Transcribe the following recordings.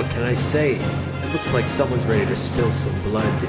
What can I say? It looks like someone's ready to spill some blood.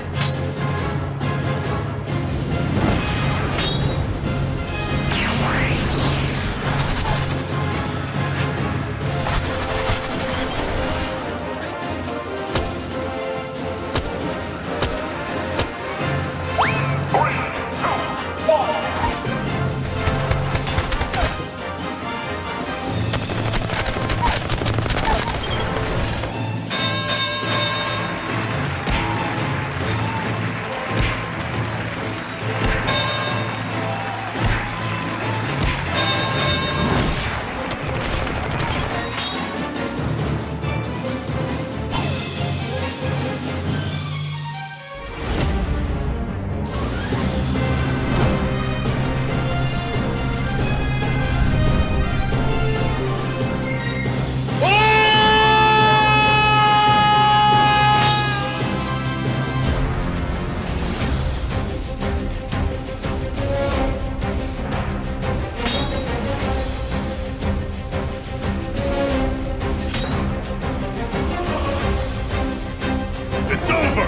It's over!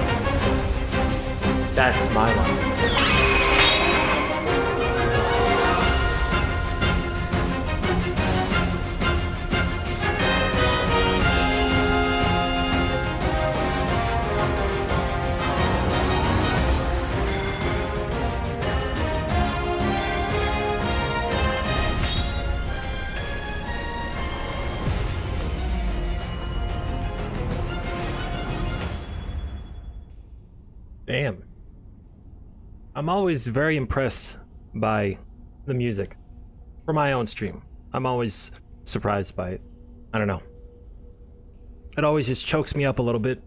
That's my line. Damn. I'm always very impressed by the music. For my own stream, I'm always surprised by it. I don't know. It always just chokes me up a little bit.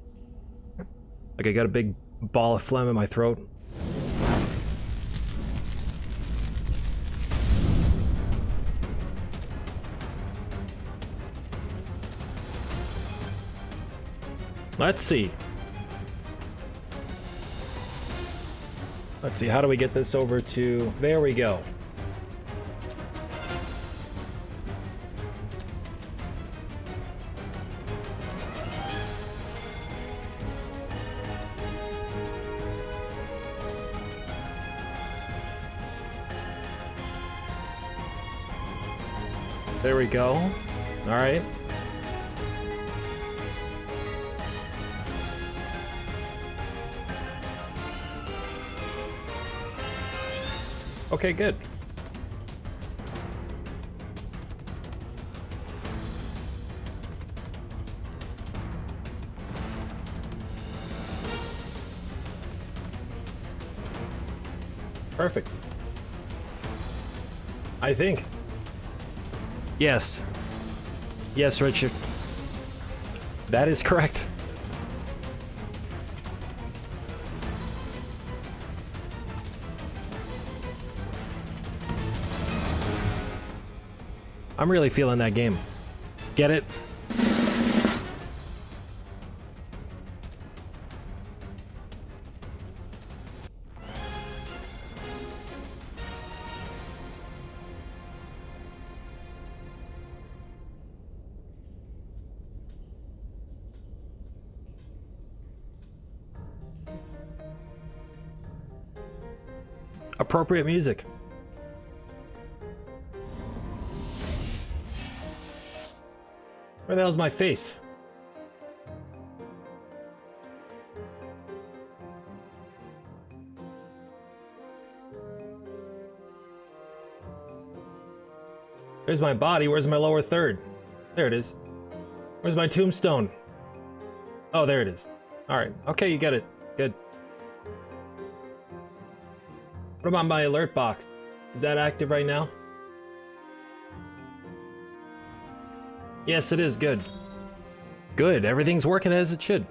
Like I got a big ball of phlegm in my throat. Let's see. Let's see, how do we get this over to... There we go. There we go. All right. Okay, good. Perfect. I think. Yes. Yes, Richard. That is correct. I'm really feeling that game. Get it? Appropriate music. Where the hell's my face? There's my body. Where's my lower third? There it is. Where's my tombstone? Oh, there it is. Alright. Okay, you get it. Good. What about my alert box? Is that active right now? Yes, it is. Good. Good. Everything's working as it should.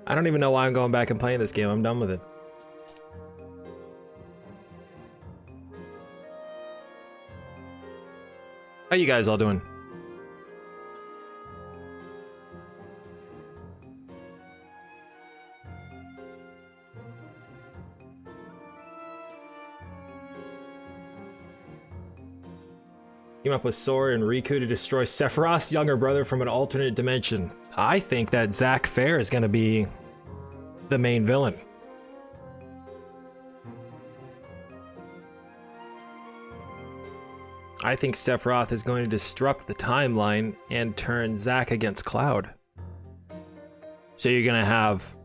I don't even know why I'm going back and playing this game. I'm done with it. How you guys all doing? Team up with Sora and Riku to destroy Sephiroth's younger brother from an alternate dimension. I think that Zack Fair is going to be the main villain. I think Sephiroth is going to disrupt the timeline and turn Zack against Cloud. So you're going to have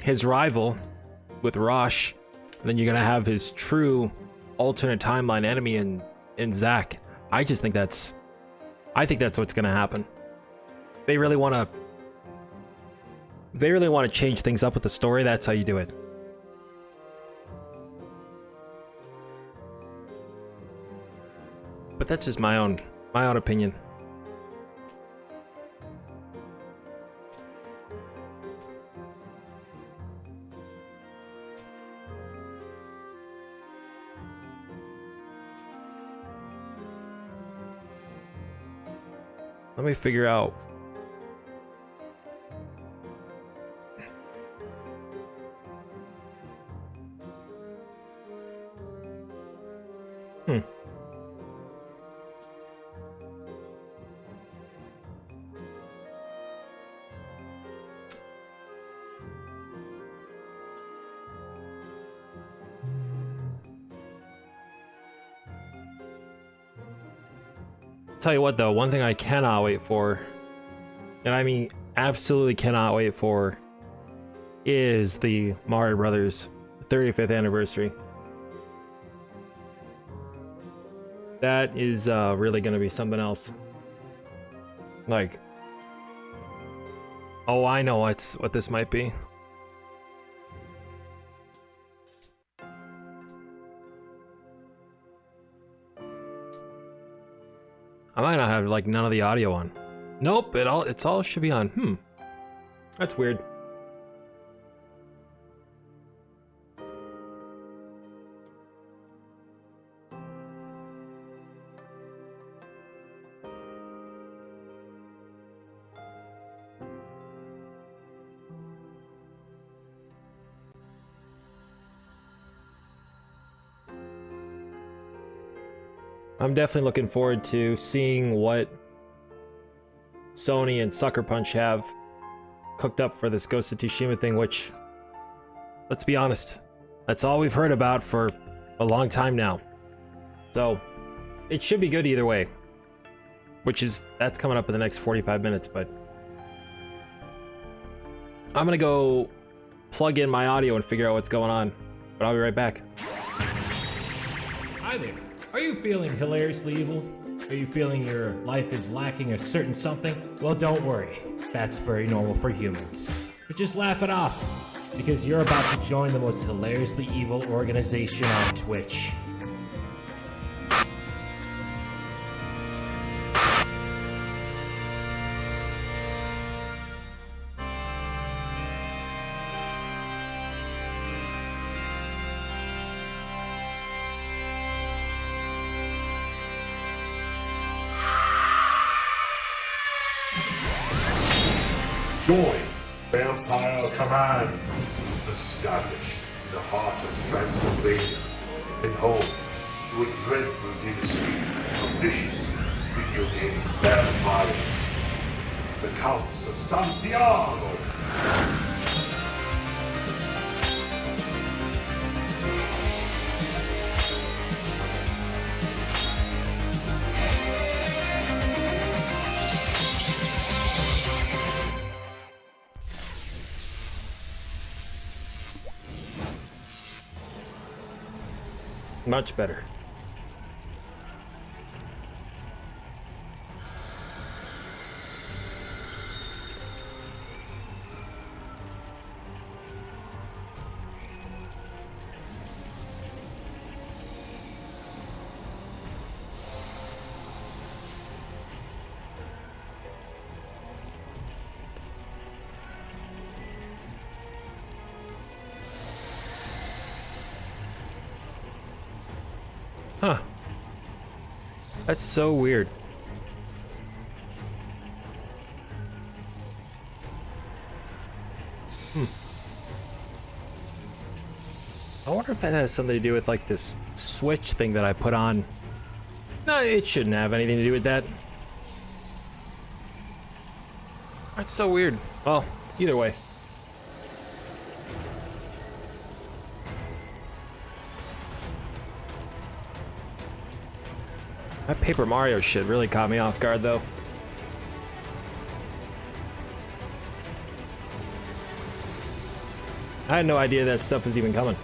his rival with Rosh, and then you're going to have his true alternate timeline enemy in Zack. I think that's what's going to happen. They really want to change things up with the story. That's how you do it. But that's just my own opinion. Let me figure out. Tell you what though, one thing I cannot wait for, and I mean absolutely cannot wait for, is the Mario Brothers 35th anniversary. That is really gonna be something else. Like, oh, I know what this might be. I might not have like none of the audio on. Nope, it's all should be on. That's weird. I'm definitely looking forward to seeing what Sony and Sucker Punch have cooked up for this Ghost of Tsushima thing, which, let's be honest, that's all we've heard about for a long time now. So, it should be good either way. That's coming up in the next 45 minutes, but I'm gonna go plug in my audio and figure out what's going on, but I'll be right back. Hi there. Are you feeling hilariously evil? Are you feeling your life is lacking a certain something? Well, don't worry. That's very normal for humans. But just laugh it off, because you're about to join the most hilariously evil organization on Twitch. Join Vampire Command, established in the heart of Transylvania and home to a dreadful dynasty of vicious video game vampires, the Counts of Santiago. Much better. Huh. That's so weird. I wonder if that has something to do with like this switch thing that I put on. No, it shouldn't have anything to do with that. That's so weird. Well, either way. That Paper Mario shit really caught me off guard, though. I had no idea that stuff was even coming.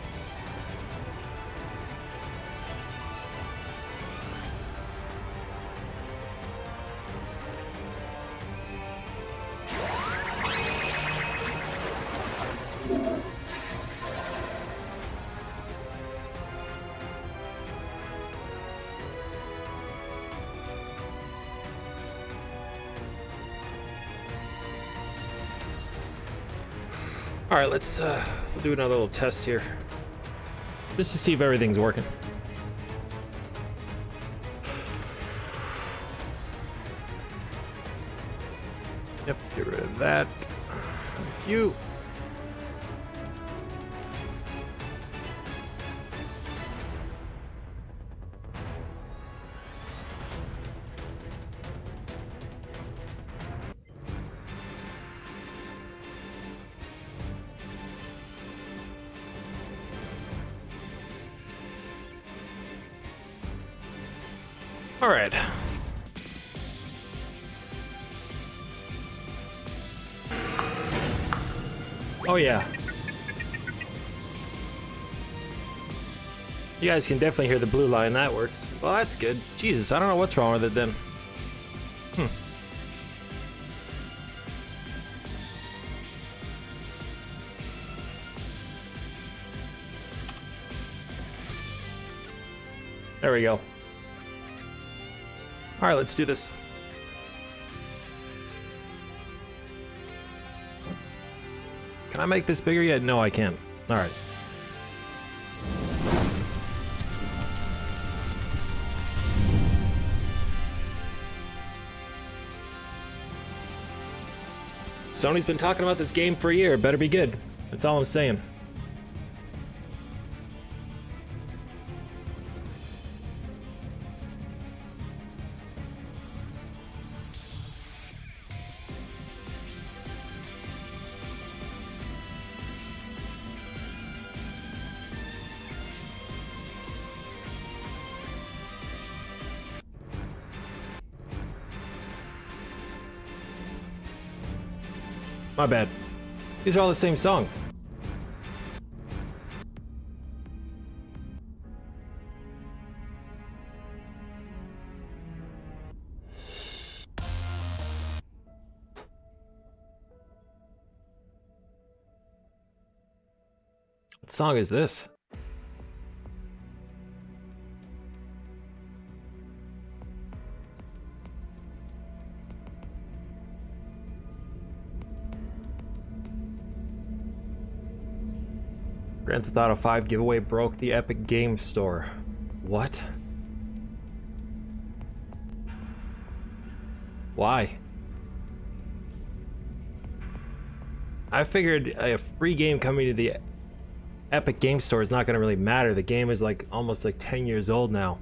All right, let's we'll do another little test here, just to see if everything's working. Yep, get rid of that. Thank you. All right. Oh yeah. You guys can definitely hear the blue line. That works. Well, that's good. Jesus, I don't know what's wrong with it then. There we go. All right, let's do this. Can I make this bigger yet? No, I can't. All right. Sony's been talking about this game for a year. It better be good. That's all I'm saying. My bad. These are all the same song. What song is this? Grand Theft Auto 5 giveaway broke the Epic Game Store. What? Why? I figured a free game coming to the Epic Game Store is not going to really matter. The game is like almost like 10 years old now.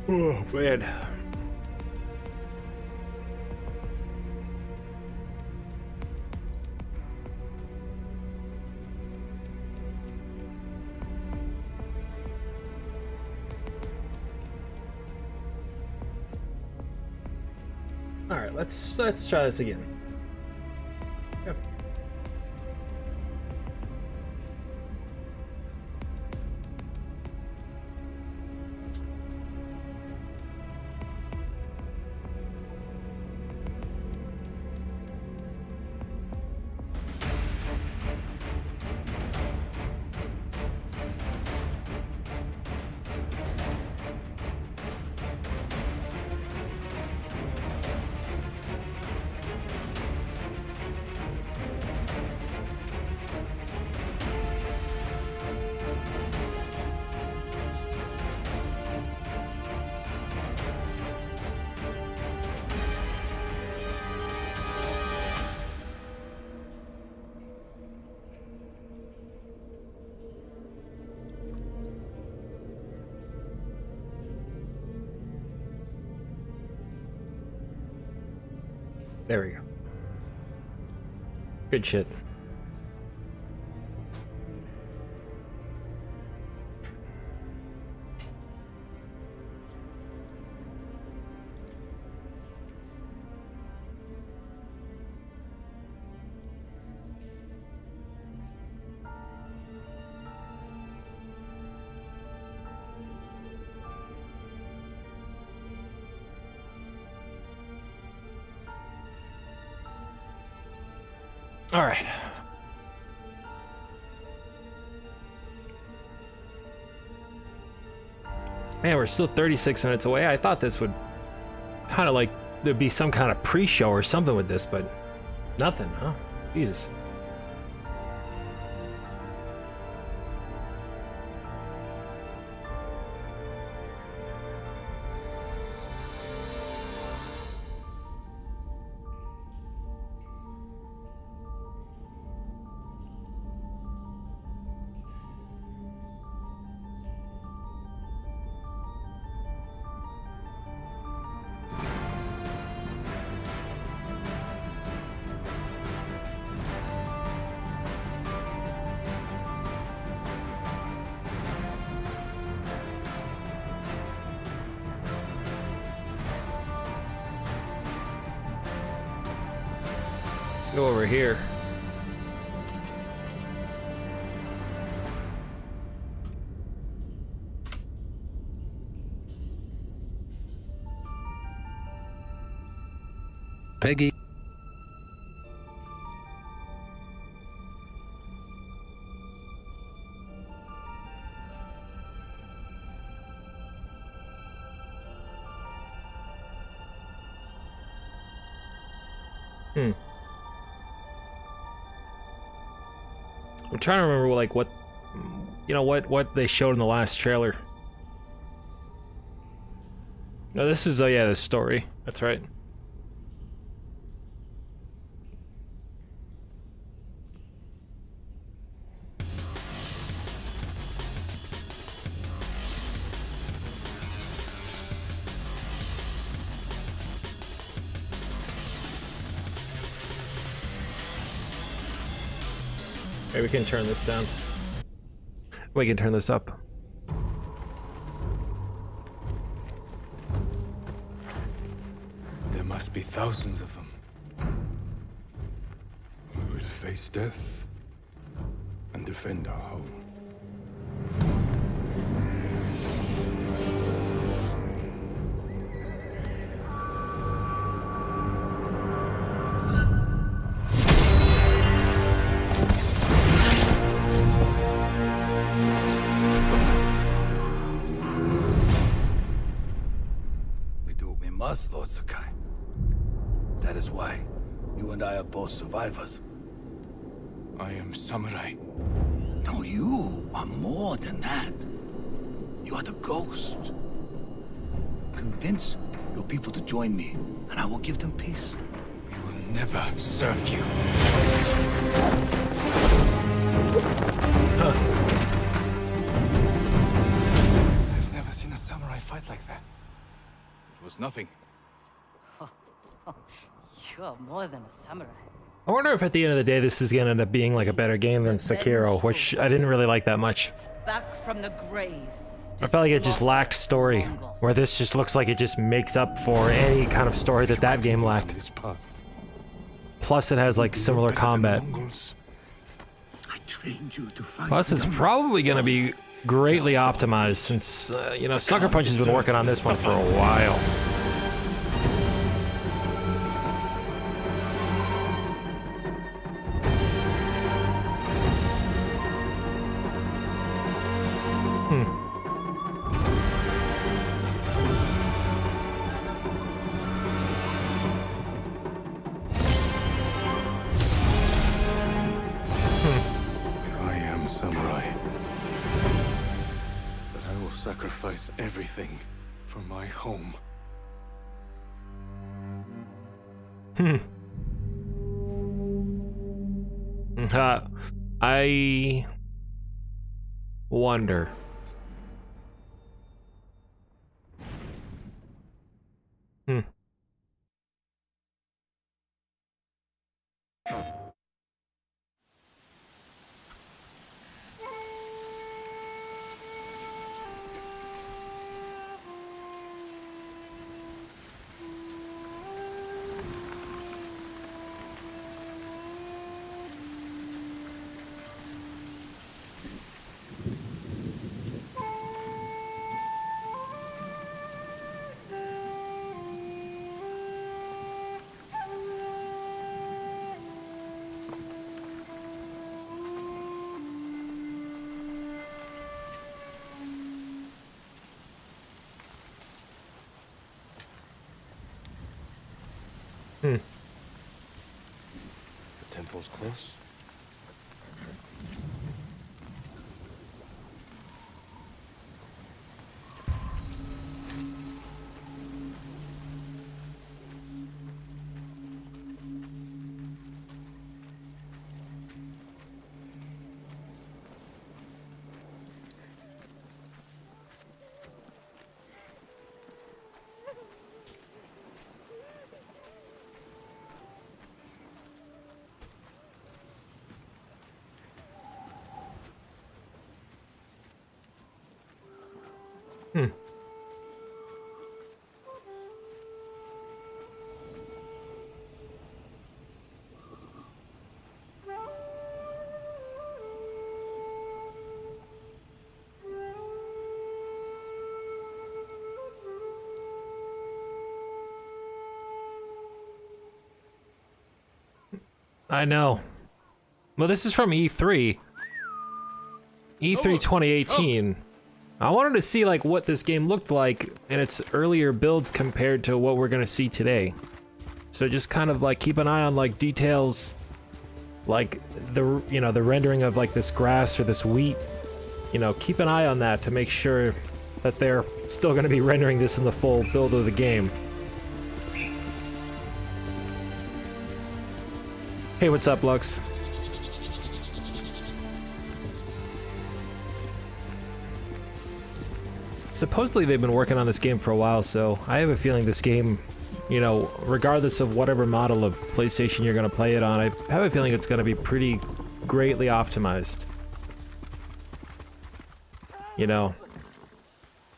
Oh, man. All right, let's try this again. Yep. There we go. Good shit. All right. Man, we're still 36 minutes away. I thought this would kind of like there'd be some kind of pre-show or something with this, but nothing, huh? Jesus. Go over here. Peggy. I'm trying to remember like what what they showed in the last trailer. No, this is yeah, the story. That's right. Maybe we can turn this down. We can turn this up. There must be thousands of them. We will face death and defend our home. Lord Sakai. That is why you and I are both survivors. I am samurai. No, you are more than that. You are the ghost. Convince your people to join me, and I will give them peace. We will never serve you. I've never seen a samurai fight like that. It was nothing. You're more than a samurai. I wonder if at the end of the day this is gonna end up being like a better game than Sekiro, which I didn't really like that much. Back from the grave. I felt like it just lacked story, where this just looks like it just makes up for any kind of story that that game lacked. Plus it has like similar combat. I trained you to fight. Plus it's probably gonna be greatly optimized since, you know, Sucker Punch has been working on this one for a while. Sacrifice everything for my home. I wonder. Hmm. The temple's close. Hmm. I know. Well, this is from E3. E3 2018. I wanted to see like what this game looked like in its earlier builds compared to what we're gonna see today. So just kind of like keep an eye on like details, like the the rendering of like this grass or this wheat. Keep an eye on that to make sure that they're still gonna be rendering this in the full build of the game. Hey, what's up, Lux? Supposedly they've been working on this game for a while, so I have a feeling this game, regardless of whatever model of PlayStation you're going to play it on, I have a feeling it's going to be pretty greatly optimized.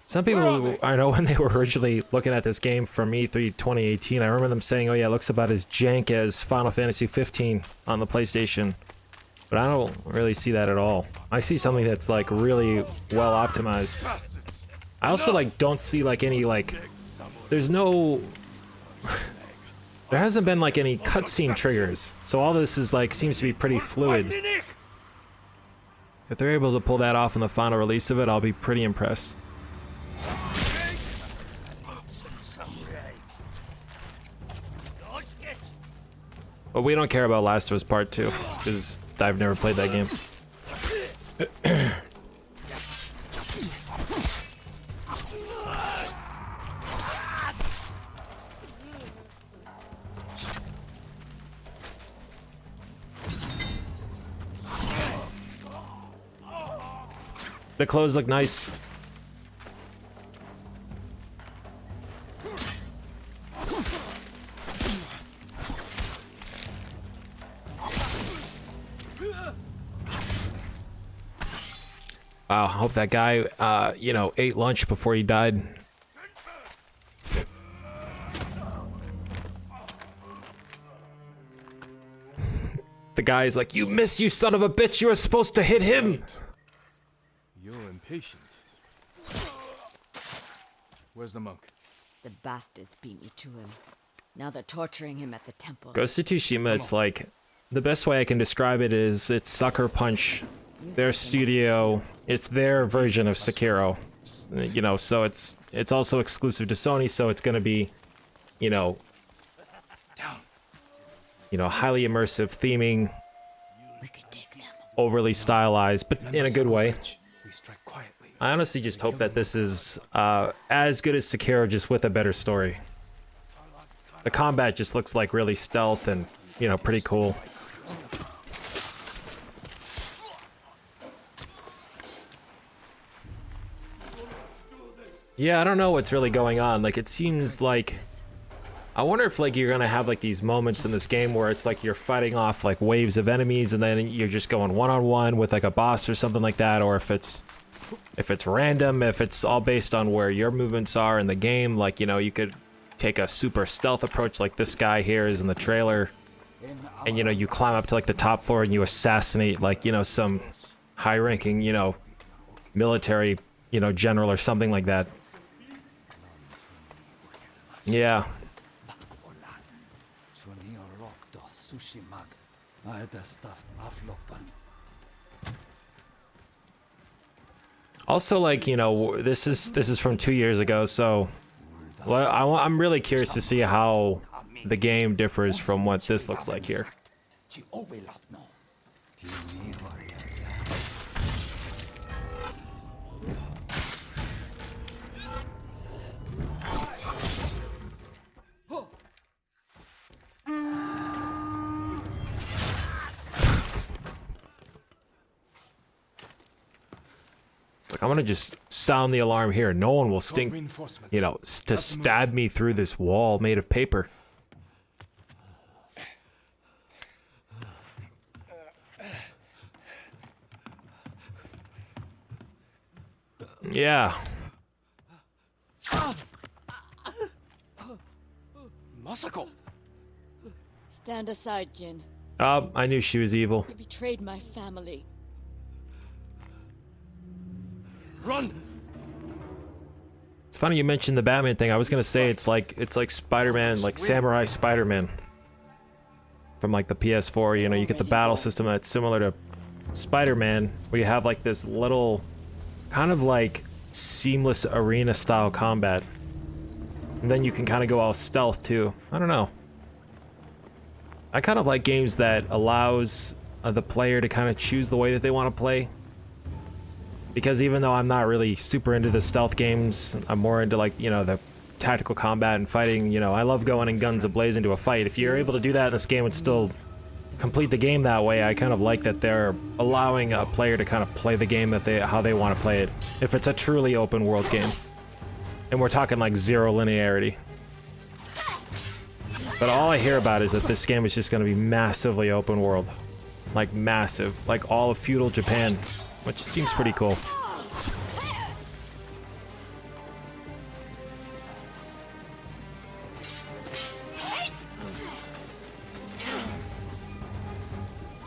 Some people, I know when they were originally looking at this game from E3 2018, I remember them saying, oh yeah, it looks about as jank as Final Fantasy 15 on the PlayStation. But I don't really see that at all. I see something that's like really well optimized. I also like don't see like any like there's no there hasn't been like any cutscene triggers. So all this is like seems to be pretty fluid. If they're able to pull that off in the final release of it, I'll be pretty impressed. But we don't care about Last of Us Part 2 because I've never played that game. The clothes look nice. Wow, I hope that guy, ate lunch before he died. The guy's like, you missed, you son of a bitch, you were supposed to hit him! You're impatient. Where's the monk? The bastards beat me to him. Now they're torturing him at the temple. Ghost of Tsushima, it's like, the best way I can describe it is it's Sucker Punch, their studio, it's their version of Sekiro. So it's also exclusive to Sony, so it's gonna be, highly immersive theming, We could take them. overly stylized, but in a good way. We strike quietly. I honestly just hope that this is as good as Sekiro, just with a better story. The combat just looks like really stealth and, pretty cool. Yeah, I don't know what's really going on. Like, it seems like... I wonder if, like, you're gonna have, like, these moments in this game where it's like you're fighting off, like, waves of enemies and then you're just going one-on-one with, like, a boss or something like that, or if it's random, if it's all based on where your movements are in the game, like, you could take a super stealth approach like this guy here is in the trailer, and, you climb up to, like, the top floor and you assassinate, like, some high-ranking, military, general or something like that. Yeah. Also, like, this is from 2 years ago, so well, I'm really curious to see how the game differs from what this looks like here. Like, I'm gonna just sound the alarm here. No one will stink, you know, to stab me through this wall made of paper. Yeah. Masako. Stand aside, Jin. I knew she was evil. You betrayed my family. Run. It's funny you mentioned the Batman thing. I was gonna say it's like Spider-Man, like Samurai Spider-Man from like the PS4. You know, you get the battle system that's similar to Spider-Man, where you have like this little kind of like seamless arena style combat, and then you can kind of go all stealth too. I don't know. I kind of like games that allows the player to kind of choose the way that they want to play. Because even though I'm not really super into the stealth games, I'm more into, like, you know, the tactical combat and fighting. You know, I love going in guns ablaze into a fight. If you're able to do that in this game and still complete the game that way, I kind of like that they're allowing a player to kind of play the game that how they want to play it. If it's a truly open world game. And we're talking like zero linearity. But all I hear about is that this game is just going to be massively open world. Like massive. Like all of feudal Japan. Which seems pretty cool.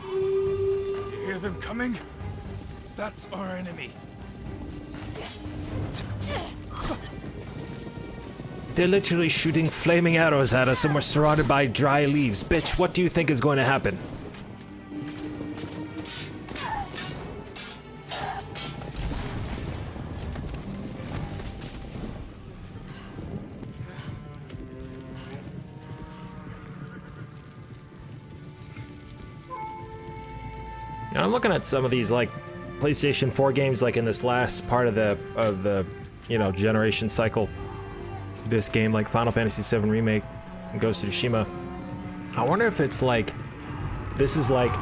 You hear them coming? That's our enemy. They're literally shooting flaming arrows at us and we're surrounded by dry leaves. Bitch, what do you think is going to happen? I'm looking at some of these like PlayStation 4 games, like in this last part of the you know, generation cycle. This game, like Final Fantasy VII Remake and Ghost of Tsushima. I wonder if it's like this is like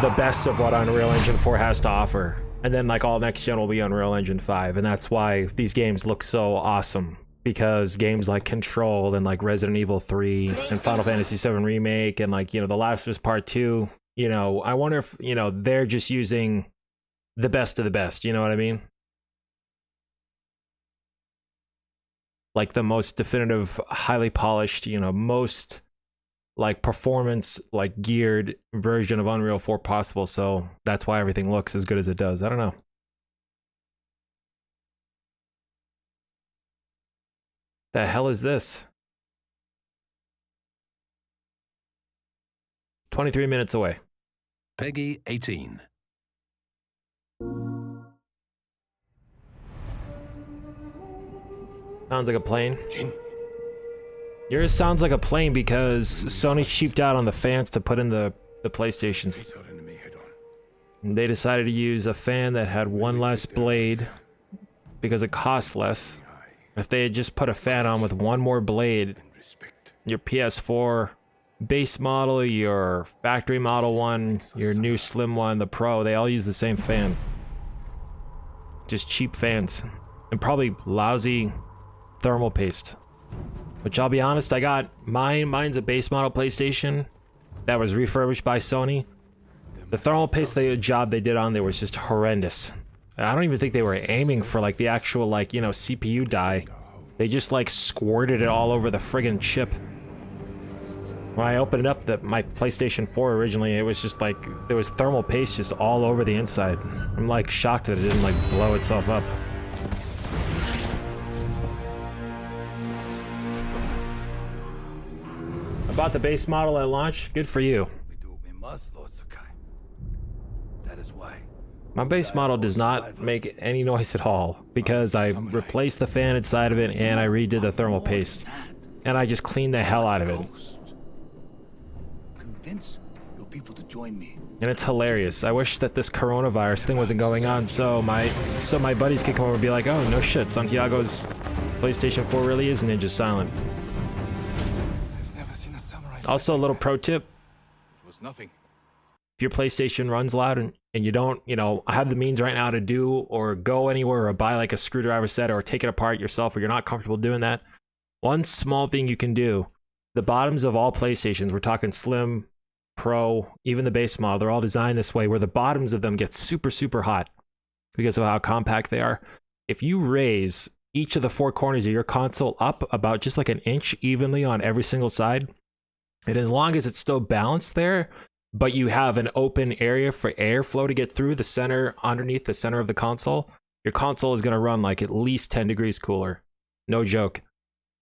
the best of what Unreal Engine 4 has to offer, and then like all next gen will be Unreal Engine 5, and that's why these games look so awesome. Because games like Control and like Resident Evil 3 and Final Fantasy VII Remake and like, you know, The Last of Us Part 2. You know, I wonder if, you know, they're just using the best of the best, you know what I mean? Like the most definitive, highly polished, you know, most like performance, like geared version of Unreal 4 possible. So that's why everything looks as good as it does. I don't know. The hell is this? 23 minutes away. Peggy 18. Sounds like a plane. Yours sounds like a plane because Sony cheaped out on the fans to put in the PlayStations. And they decided to use a fan that had one less blade because it costs less. If they had just put a fan on with one more blade, your PS4 base model, your factory model one, your new slim one, the Pro, they all use the same fan. Just cheap fans. And probably lousy thermal paste. Which I'll be honest, I got mine's a base model PlayStation that was refurbished by Sony. The thermal paste job they did on there was just horrendous. I don't even think they were aiming for like the actual like, you know, CPU die. They just like squirted it all over the friggin' chip. When I opened up my PlayStation 4 originally, it was just like, there was thermal paste just all over the inside. I'm like shocked that it didn't like blow itself up. I bought the base model at launch. Good for you. We do what we must, Lord Sakai. That is why. My base model does not make any noise at all because I replaced the fan inside of it and I redid the thermal paste. And I just cleaned the hell out of it. convince your people to join me. And it's hilarious. I wish that this coronavirus thing wasn't going on, so my buddies could come over and be like, oh, no shit, Santiago's PlayStation 4 really is Ninja Silent. I've never seen a samurai. Also, a little pro tip. It was nothing. If your PlayStation runs loud and you don't, have the means right now to do or go anywhere or buy like a screwdriver set or take it apart yourself, or you're not comfortable doing that, one small thing you can do, the bottoms of all PlayStations, we're talking Slim, Pro, even the base model, they're all designed this way where the bottoms of them get super, super hot because of how compact they are. If you raise each of the four corners of your console up about just like an inch evenly on every single side, and as long as it's still balanced there, but you have an open area for airflow to get through the center, underneath the center of the console, your console is going to run like at least 10 degrees cooler. No joke.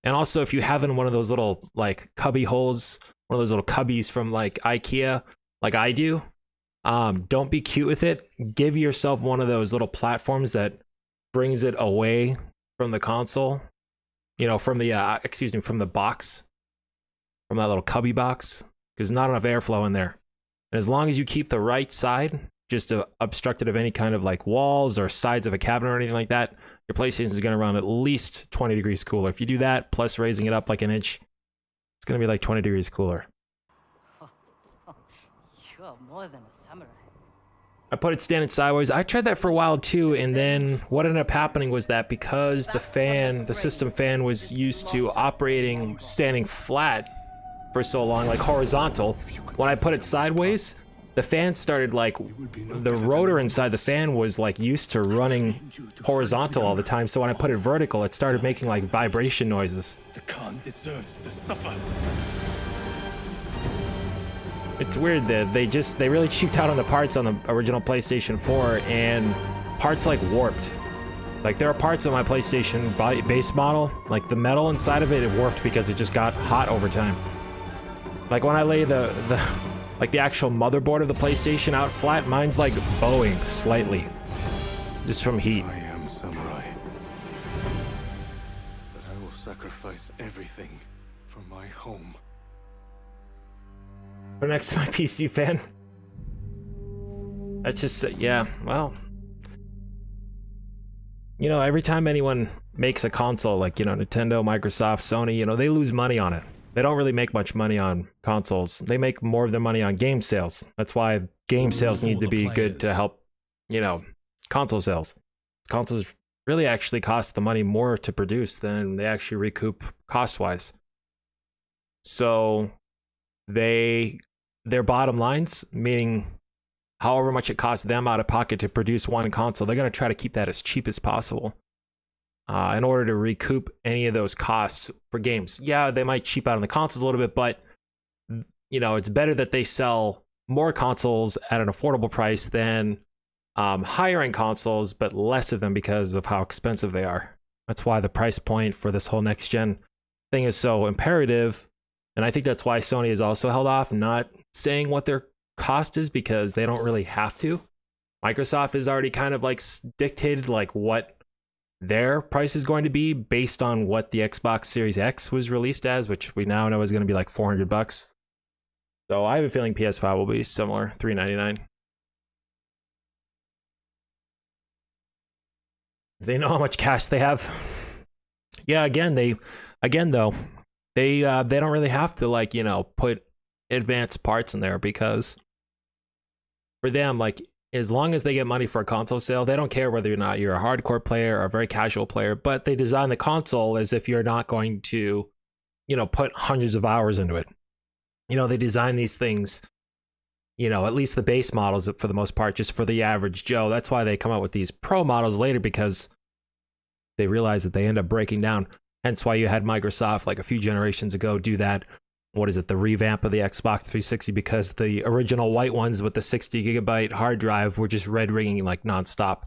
And also, if you have in one of those little like cubby holes, one of those little cubbies from like IKEA, like I do, don't be cute with it. Give yourself one of those little platforms that brings it away from the console, from the from the box, from that little cubby box, because not enough airflow in there. And as long as you keep the right side just obstructed of any kind of like walls or sides of a cabinet or anything like that, your PlayStation is going to run at least 20 degrees cooler. If you do that, plus raising it up like an inch, it's going to be like 20 degrees cooler. You're more than a samurai. I put it standing sideways. I tried that for a while too, and then what ended up happening was that because the system fan was used to operating standing flat for so long, like horizontal, when I put it sideways, the fan started like, the rotor inside the fan was like used to running horizontal all the time, so when I put it vertical, it started making like vibration noises. The Khan deserves to suffer. It's weird that they really cheaped out on the parts on the original PlayStation 4, and parts like warped. Like there are parts of my PlayStation base model, like the metal inside of it warped because it just got hot over time. Like when I lay the actual motherboard of the PlayStation out flat, mine's like bowing slightly, just from heat. I am samurai, but I will sacrifice everything for my home. But next to my PC fan. That's just, yeah, well. Every time anyone makes a console, like, Nintendo, Microsoft, Sony, they lose money on it. They don't really make much money on consoles. They make more of their money on game sales. That's why game sales need to be good to help, console sales. Consoles really actually cost the money more to produce than they actually recoup cost-wise. So their bottom lines, meaning however much it costs them out of pocket to produce one console, they're going to try to keep that as cheap as possible in order to recoup any of those costs for games. Yeah, they might cheap out on the consoles a little bit, but it's better that they sell more consoles at an affordable price than higher end consoles, but less of them because of how expensive they are. That's why the price point for this whole next gen thing is so imperative. And I think that's why Sony has also held off not saying what their cost is, because they don't really have to. Microsoft has already kind of like dictated like what their price is going to be based on what the Xbox Series X was released as, which we now know is going to be like $400. So I have a feeling PS5 will be similar, $399. They know how much cash they have. Yeah, though, they don't really have to like, put advanced parts in there, because for them, like, as long as they get money for a console sale, they don't care whether or not you're a hardcore player or a very casual player, but they design the console as if you're not going to, put hundreds of hours into it. They design these things, at least the base models for the most part, just for the average Joe. That's why they come out with these pro models later, because they realize that they end up breaking down. Hence why you had Microsoft like a few generations ago do that. What is it? The revamp of the Xbox 360, because the original white ones with the 60 gigabyte hard drive were just red ringing like nonstop.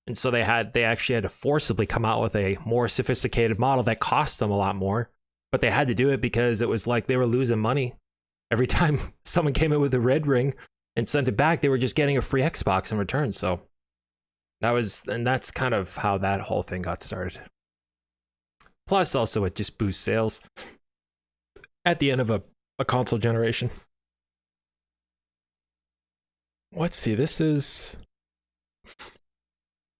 And so they actually had to forcibly come out with a more sophisticated model that cost them a lot more, but they had to do it because it was like they were losing money. Every time someone came in with a red ring and sent it back, they were just getting a free Xbox in return. So that's kind of how that whole thing got started. Plus also it just boosts sales at the end of a console generation. Let's see, this is...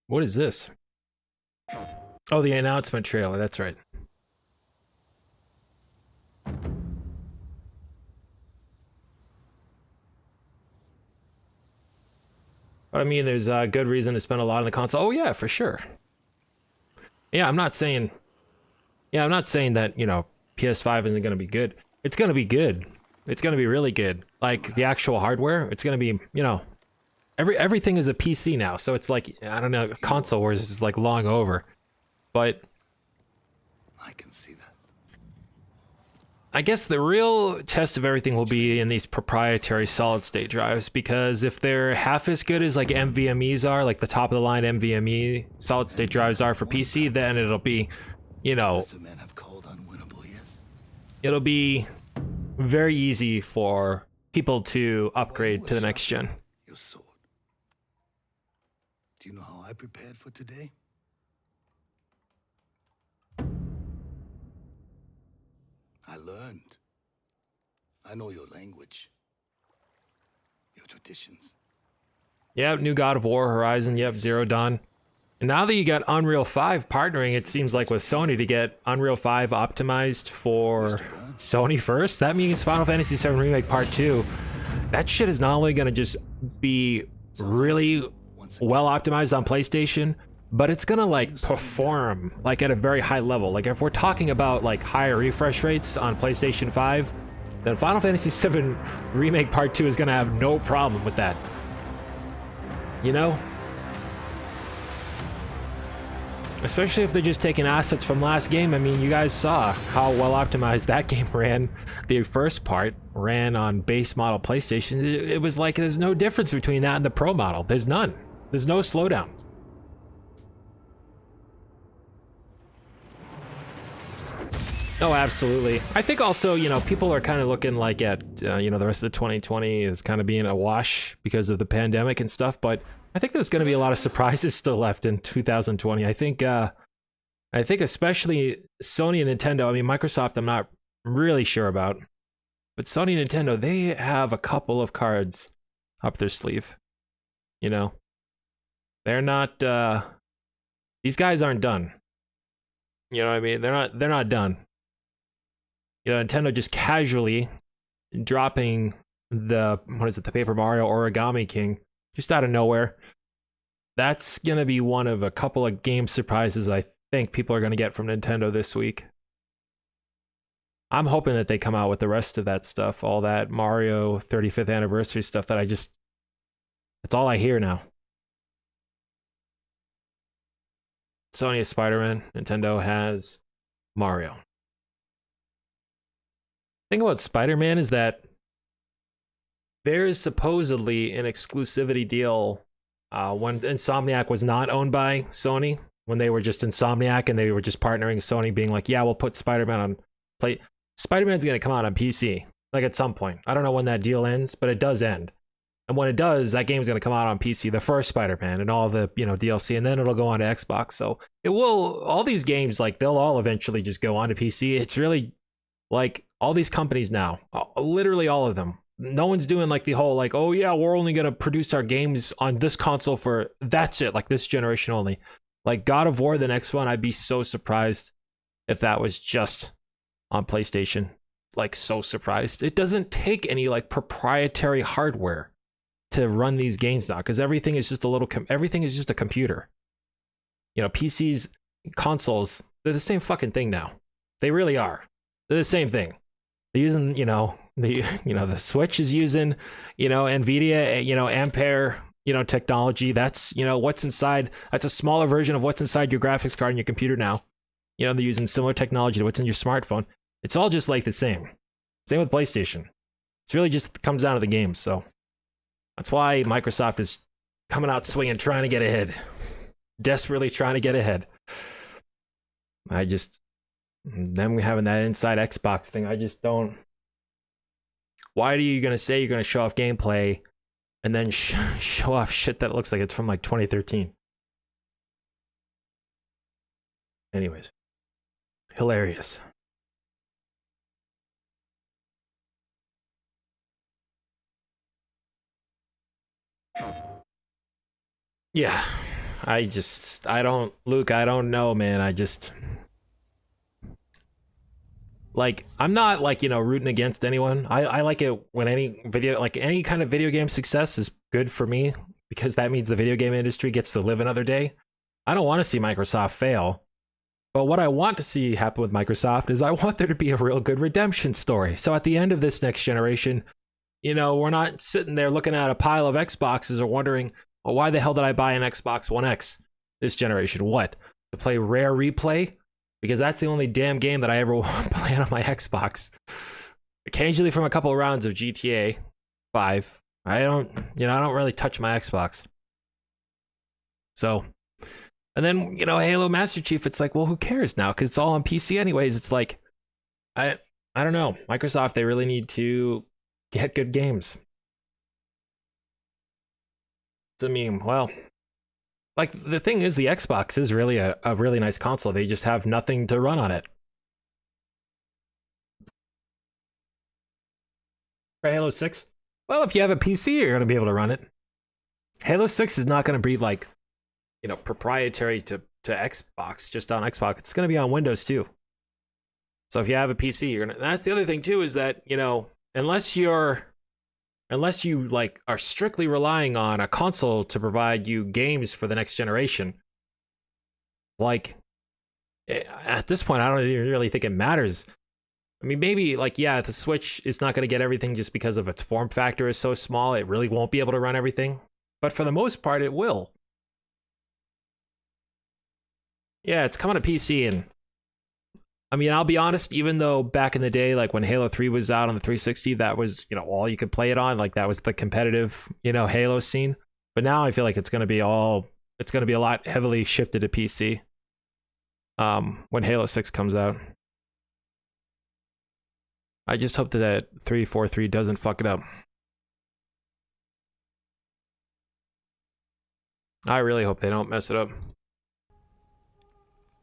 What is this? Oh, the announcement trailer, that's right. But I mean, there's a good reason to spend a lot on the console. Oh yeah, for sure. Yeah, I'm not saying... Yeah, I'm not saying that, you know, PS5 isn't going to be good. It's going to be good. It's going to be really good. Like, the actual hardware, it's going to be, you know... Everything is a PC now, so it's like, I don't know, console wars is like long over. But I can see that. I guess the real test of everything will be in these proprietary solid state drives, because if they're half as good as like NVMe's are, like the top of the line NVMe solid state drives are for PC, then it'll be, you know, Lesser men have called unwinnable, yes? it'll be very easy for people to upgrade to the next gen. Your sword. Do you know how I prepared for today? I learned. I know your language. Your traditions. Yep, new God of War, Horizon, yep, Zero Dawn. And now that you got Unreal 5 partnering, it seems like with Sony to get Unreal 5 optimized for Sony first, that means Final Fantasy VII Remake Part 2. That shit is not only going to just be really well optimized on PlayStation, but it's going to like perform like at a very high level. Like if we're talking about like higher refresh rates on PlayStation 5, then Final Fantasy VII Remake Part 2 is going to have no problem with that. You know? Especially if they're just taking assets from last game. I mean, you guys saw how well optimized that game ran. The first part ran on base model PlayStation. It was like there's no difference between that and the Pro model. There's none. There's no slowdown. Oh, absolutely. I think also, you know, people are kind of looking like at, you know, the rest of 2020 is kind of being a wash because of the pandemic and stuff, but I think there's going to be a lot of surprises still left in 2020. I think especially Sony and Nintendo, I mean, Microsoft, I'm not really sure about, but Sony and Nintendo, they have a couple of cards up their sleeve. You know, they're not, these guys aren't done. You know what I mean? They're not done. You know, Nintendo just casually dropping the, what is it, the Paper Mario Origami King, just out of nowhere. That's going to be one of a couple of game surprises I think people are going to get from Nintendo this week. I'm hoping that they come out with the rest of that stuff, all that Mario 35th anniversary stuff that that's all I hear now. Sony has Spider-Man, Nintendo has Mario. The thing about Spider-Man is that there is supposedly an exclusivity deal when Insomniac was not owned by Sony, when they were just Insomniac and they were just partnering Sony, being like, yeah, we'll put Spider-Man on play. Spider-Man's going to come out on PC, like at some point. I don't know when that deal ends, but it does end. And when it does, that game's going to come out on PC, the first Spider-Man and all the, you know, DLC, and then it'll go on to Xbox. So it will, all these games, like, they'll all eventually just go on to PC. It's really, like, all these companies now, literally all of them, no one's doing like the whole like, oh yeah, we're only going to produce our games on this console for, that's it, like this generation only. Like God of War, the next one, I'd be so surprised if that was just on PlayStation. Like, so surprised. It doesn't take any like proprietary hardware to run these games now, because everything is just everything is just a computer. You know, PCs, consoles, they're the same fucking thing now. They really are. They're the same thing. They're using, the Switch is using, NVIDIA, Ampere, technology. That's, what's inside. That's a smaller version of what's inside your graphics card in your computer now. They're using similar technology to what's in your smartphone. It's all just like the same. Same with PlayStation. It's really just comes down to the games. So that's why Microsoft is coming out swinging, trying to get ahead. Desperately trying to get ahead. Them having that inside Xbox thing, I just don't. Why are you going to say you're going to show off gameplay and then show off shit that looks like it's from like 2013? Anyways, hilarious. Yeah, I don't, Luke, I don't know, man. Like, I'm not like, you know, rooting against anyone. I like it when any kind of video game success is good for me, because that means the video game industry gets to live another day. I don't want to see Microsoft fail. But what I want to see happen with Microsoft is I want there to be a real good redemption story. So at the end of this next generation, you know, we're not sitting there looking at a pile of Xboxes or wondering, well, why the hell did I buy an Xbox One X this generation? What? To play Rare Replay? Because that's the only damn game that I ever want to play on my Xbox. Occasionally from a couple of rounds of GTA 5. I don't really touch my Xbox. So, and then, you know, Halo Master Chief, it's like, well, who cares now? Because it's all on PC anyways. It's like, I don't know. Microsoft, they really need to get good games. I mean, well, like, the thing is, the Xbox is really a really nice console. They just have nothing to run on it. For Halo 6? Well, if you have a PC, you're going to be able to run it. Halo 6 is not going to be, like, you know, proprietary to Xbox, just on Xbox. It's going to be on Windows, too. So if you have a PC, you're going to... That's the other thing, too, is that, you know, unless you like are strictly relying on a console to provide you games for the next generation, like, at this point, I don't even really think it matters. I mean, maybe, like, yeah, the Switch is not going to get everything just because of its form factor is so small. It really won't be able to run everything. But for the most part, it will. Yeah, it's coming to PC, and I mean, I'll be honest, even though back in the day, like when Halo 3 was out on the 360, that was, you know, all you could play it on. Like, that was the competitive, you know, Halo scene. But now I feel like it's going to be a lot heavily shifted to PC when Halo 6 comes out. I just hope that 343 doesn't fuck it up. I really hope they don't mess it up.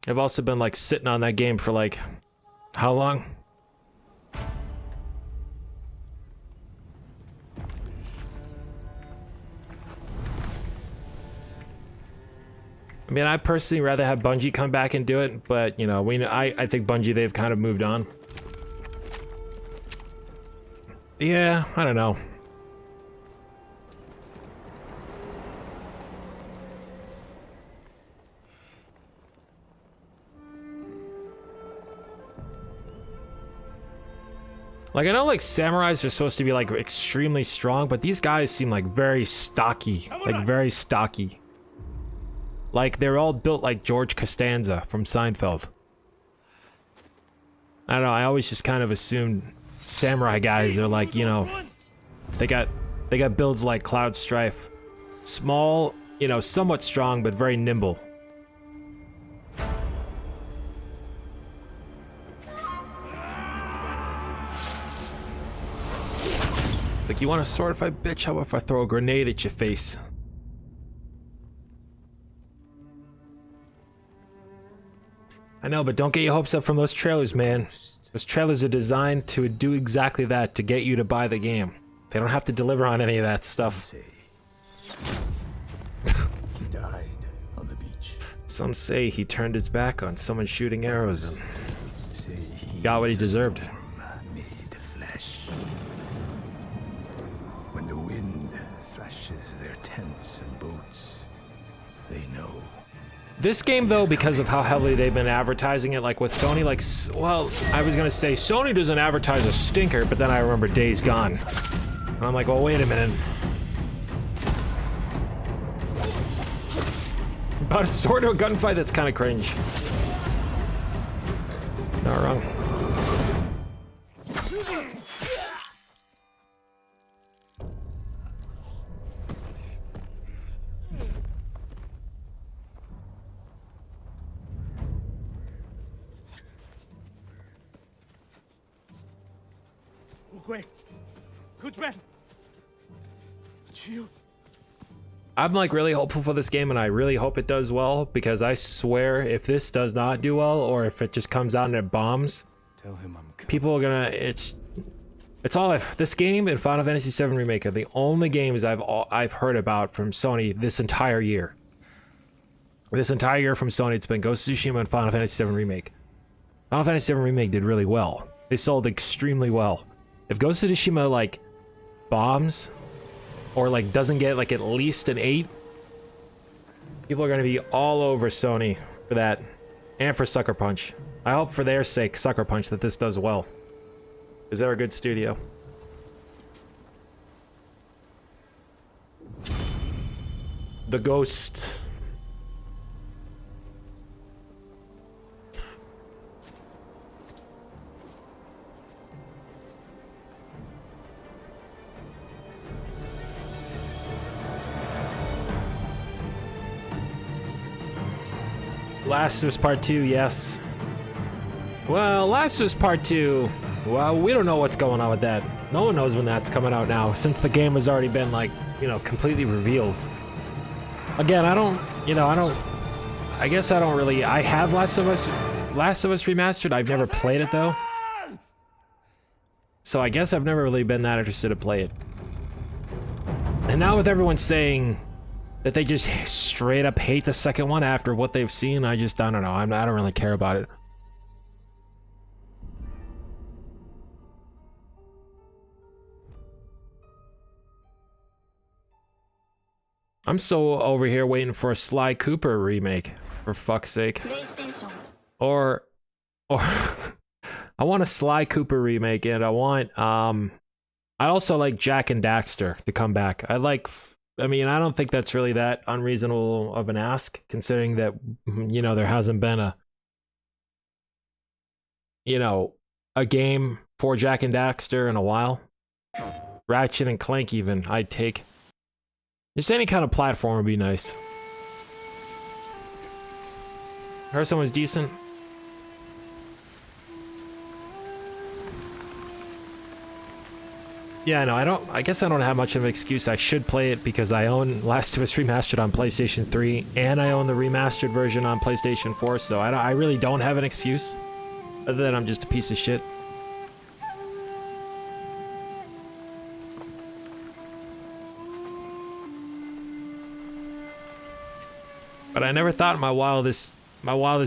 I've also been, like, sitting on that game for, like, how long? I mean, I personally rather have Bungie come back and do it, but, you know, I think Bungie, they've kind of moved on. Yeah, I don't know. Like, I know, like, samurais are supposed to be, like, extremely strong, but these guys seem, like, very stocky. Like, very stocky. Like, they're all built like George Costanza from Seinfeld. I don't know, I always just kind of assumed samurai guys are, like, you know, they got builds like Cloud Strife. Small, you know, somewhat strong, but very nimble. It's like, you want a sword fight, bitch? How about if I throw a grenade at your face? I know, but don't get your hopes up from those trailers, man. Those trailers are designed to do exactly that, to get you to buy the game. They don't have to deliver on any of that stuff. He died on the beach. Some say he turned his back on someone shooting arrows and got what he deserved. Made flesh. When the wind thrashes their tents and boats, they know. This game, though, because of how heavily they've been advertising it, like with Sony, like, well, I was gonna say Sony doesn't advertise a stinker, but then I remember Days Gone. And I'm like, well, wait a minute. About a sword to a gunfight, that's kind of cringe. Not wrong. I'm like really hopeful for this game, and I really hope it does well, because I swear if this does not do well, or if it just comes out and it bombs, Tell him I'm coming. people are gonna, It's all this game and Final Fantasy VII Remake are the only games I've heard about from Sony this entire year. This entire year from Sony, it's been Ghost of Tsushima and Final Fantasy VII Remake. Final Fantasy VII Remake did really well. They sold extremely well. If Ghost of Tsushima like bombs or like doesn't get like at least an 8, people are gonna be all over Sony for that and for Sucker Punch. I hope for their sake, Sucker Punch, that this does well. Because they're a good studio. The Ghost. Last of Us Part 2, yes. Well, Last of Us Part 2, well, we don't know what's going on with that. No one knows when that's coming out now, since the game has already been, like, you know, completely revealed. Again, I guess I don't really, I have Last of Us Remastered. I've never played it, though. So I guess I've never really been that interested to play it. And now with everyone saying that they just straight up hate the second one after what they've seen, I don't know. I don't really care about it. I'm still over here waiting for a Sly Cooper remake, for fuck's sake. Or I want a Sly Cooper remake, and I want I also like Jak and Daxter to come back. I mean, I don't think that's really that unreasonable of an ask, considering that, you know, there hasn't been a game for Jak and Daxter in a while. Ratchet and Clank even, I'd take. Just any kind of platform would be nice. Heard someone's decent. Yeah, no, I guess I don't have much of an excuse. I should play it because I own Last of Us Remastered on PlayStation 3, and I own the remastered version on PlayStation 4, so I really don't have an excuse, other than I'm just a piece of shit. But I never thought in my wildest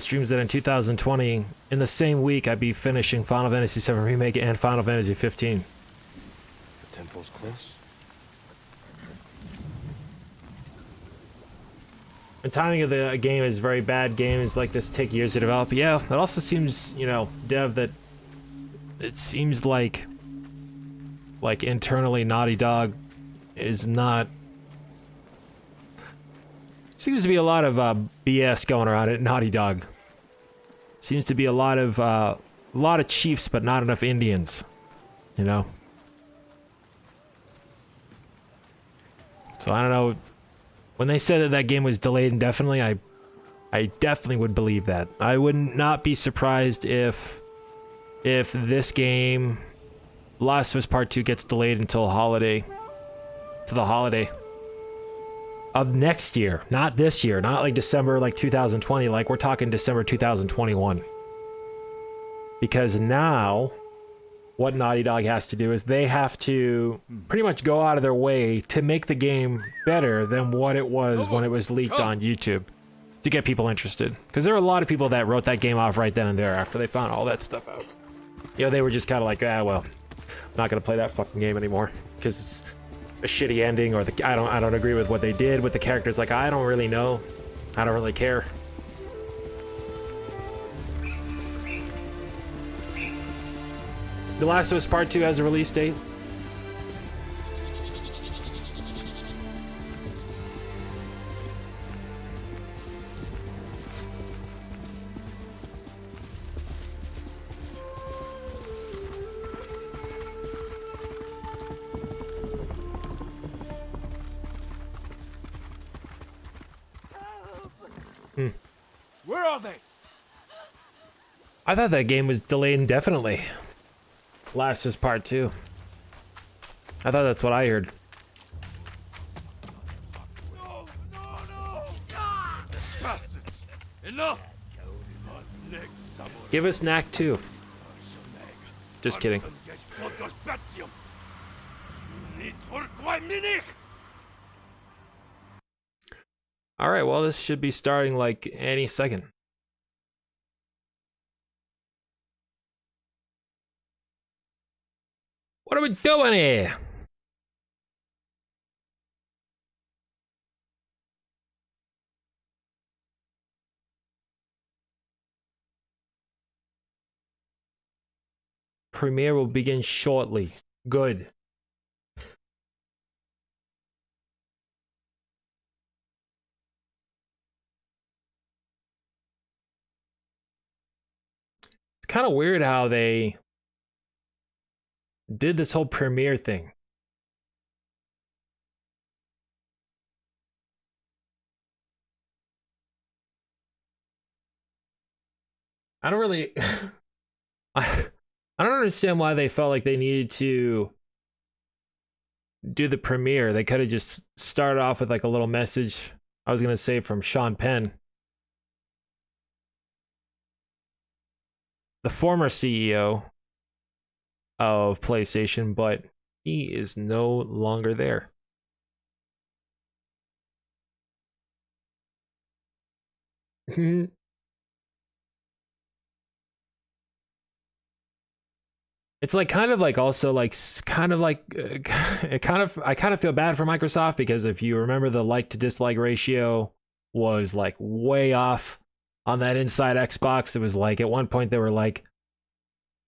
dreams that in 2020, in the same week, I'd be finishing Final Fantasy VII Remake and Final Fantasy 15. The temple's close. The timing of the game is very bad. Games like this take years to develop. Yeah, it also seems, you know, Dev, that it seems like internally Naughty Dog is not. Seems to be a lot of BS going around at Naughty Dog. Seems to be a lot of chiefs, but not enough Indians. You know. So I don't know. When they said that game was delayed indefinitely, I definitely would believe that. I would not be surprised if this game, Last of Us Part 2, gets delayed until the holiday of next year, not this year, not like December 2020, like we're talking December 2021. Because now what Naughty Dog has to do is they have to pretty much go out of their way to make the game better than what it was when it was leaked on YouTube to get people interested. Because there are a lot of people that wrote that game off right then and there after they found all that stuff out. You know, they were just kind of like, well, I'm not gonna play that fucking game anymore because it's a shitty ending, or I don't agree with what they did with the characters. Like, I don't really know. I don't really care. The Last of Us Part 2 has a release date. Where are they? I thought that game was delayed indefinitely. Last of Us Part 2. I thought that's what I heard. No! Bastards! Enough! Give us Knack 2. Just kidding. All right, well, this should be starting like any second. What are we doing here? Premiere will begin shortly. Good. It's kind of weird how they did this whole premiere thing. I don't really I don't understand why they felt like they needed to do the premiere. They could have just started off with like a little message, I was going to say, from Sean Penn, the former CEO of PlayStation, but he is no longer there. It's like kind of like also like kind of like I kind of feel bad for Microsoft, because if you remember, the like to dislike ratio was like way off on that Inside Xbox. It was like at one point they were like,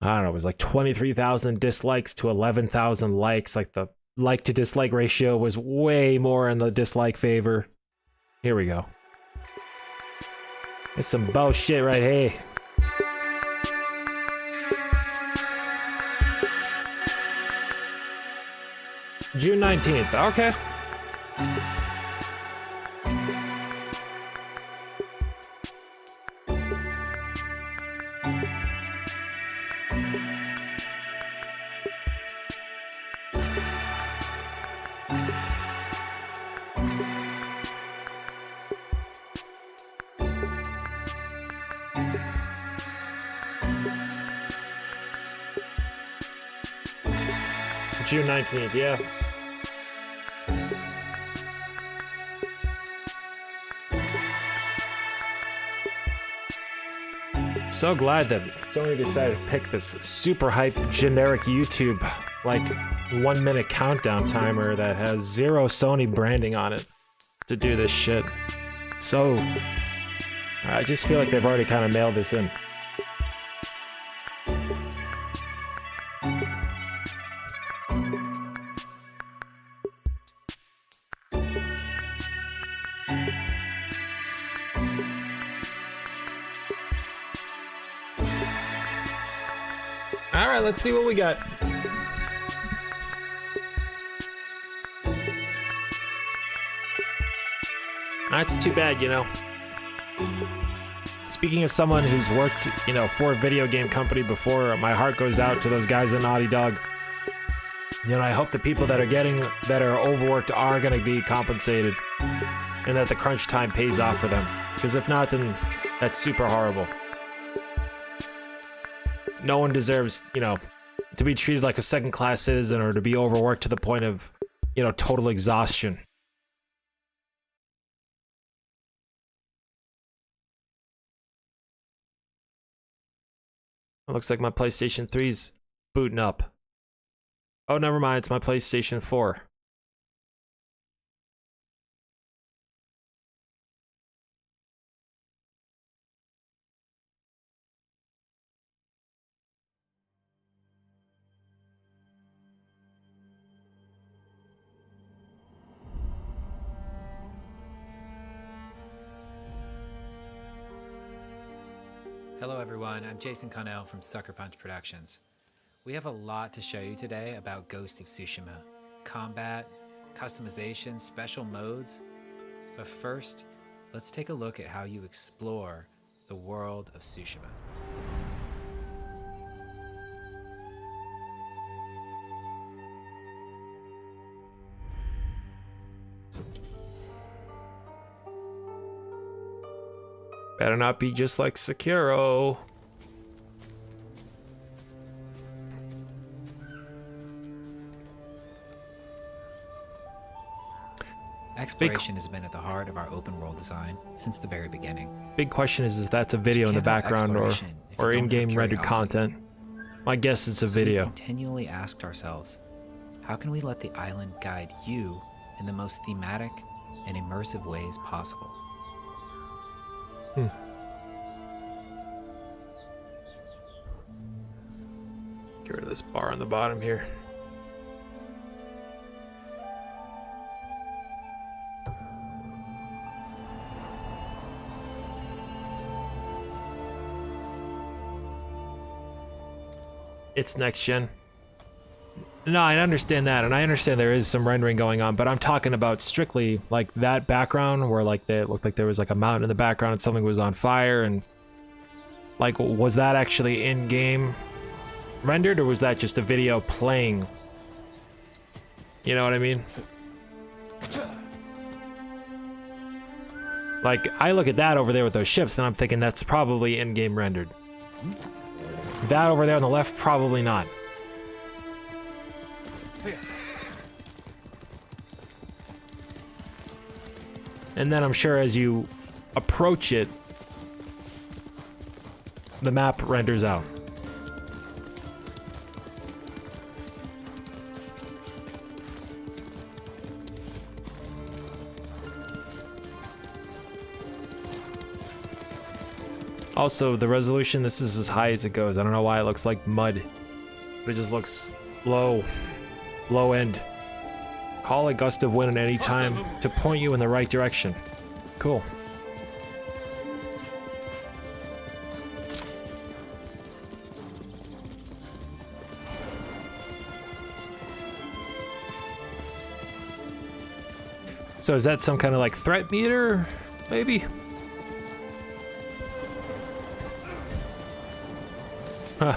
I don't know, it was like 23,000 dislikes to 11,000 likes. Like the like to dislike ratio was way more in the dislike favor. Here we go. There's some bullshit right here. June 19th. Okay. June 19th, yeah. So glad that Sony decided to pick this super hype generic YouTube like 1 minute countdown timer that has zero Sony branding on it to do this shit. So I just feel like they've already kind of mailed this in. All right, let's see what we got. That's too bad, you know. Speaking of someone who's worked, you know, for a video game company before, my heart goes out to those guys at Naughty Dog. You know, I hope the people that are overworked are going to be compensated, and that the crunch time pays off for them. Because if not, then that's super horrible. No one deserves, you know, to be treated like a second-class citizen or to be overworked to the point of, you know, total exhaustion. It looks like my PlayStation 3's booting up. Oh, never mind, it's my PlayStation 4. Hello everyone, I'm Jason Connell from Sucker Punch Productions. We have a lot to show you today about Ghost of Tsushima. Combat, customization, special modes. But first, let's take a look at how you explore the world of Tsushima. Better not be just like Sekiro. Exploration has been at the heart of our open world design since the very beginning. Big question is that's a video in the can't have background or exploration if you don't in-game have rendered curiosity. content. My guess it's a So video. we've continually asked ourselves, how can we let the island guide you in the most thematic and immersive ways possible? Get rid of this bar on the bottom here. It's next gen. No, I understand that, and I understand there is some rendering going on, but I'm talking about strictly like that background where like it looked like there was like a mountain in the background and something was on fire, and like was that actually in-game rendered or was that just a video playing? You know what I mean? Like I look at that over there with those ships and I'm thinking that's probably in-game rendered. That over there on the left, probably not. And then I'm sure as you approach it, the map renders out. Also, the resolution, this is as high as it goes. I don't know why it looks like mud. But it just looks low. Low end. Call a gust of wind at any time to point you in the right direction. Cool. So is that some kind of like threat meter? Maybe? Huh.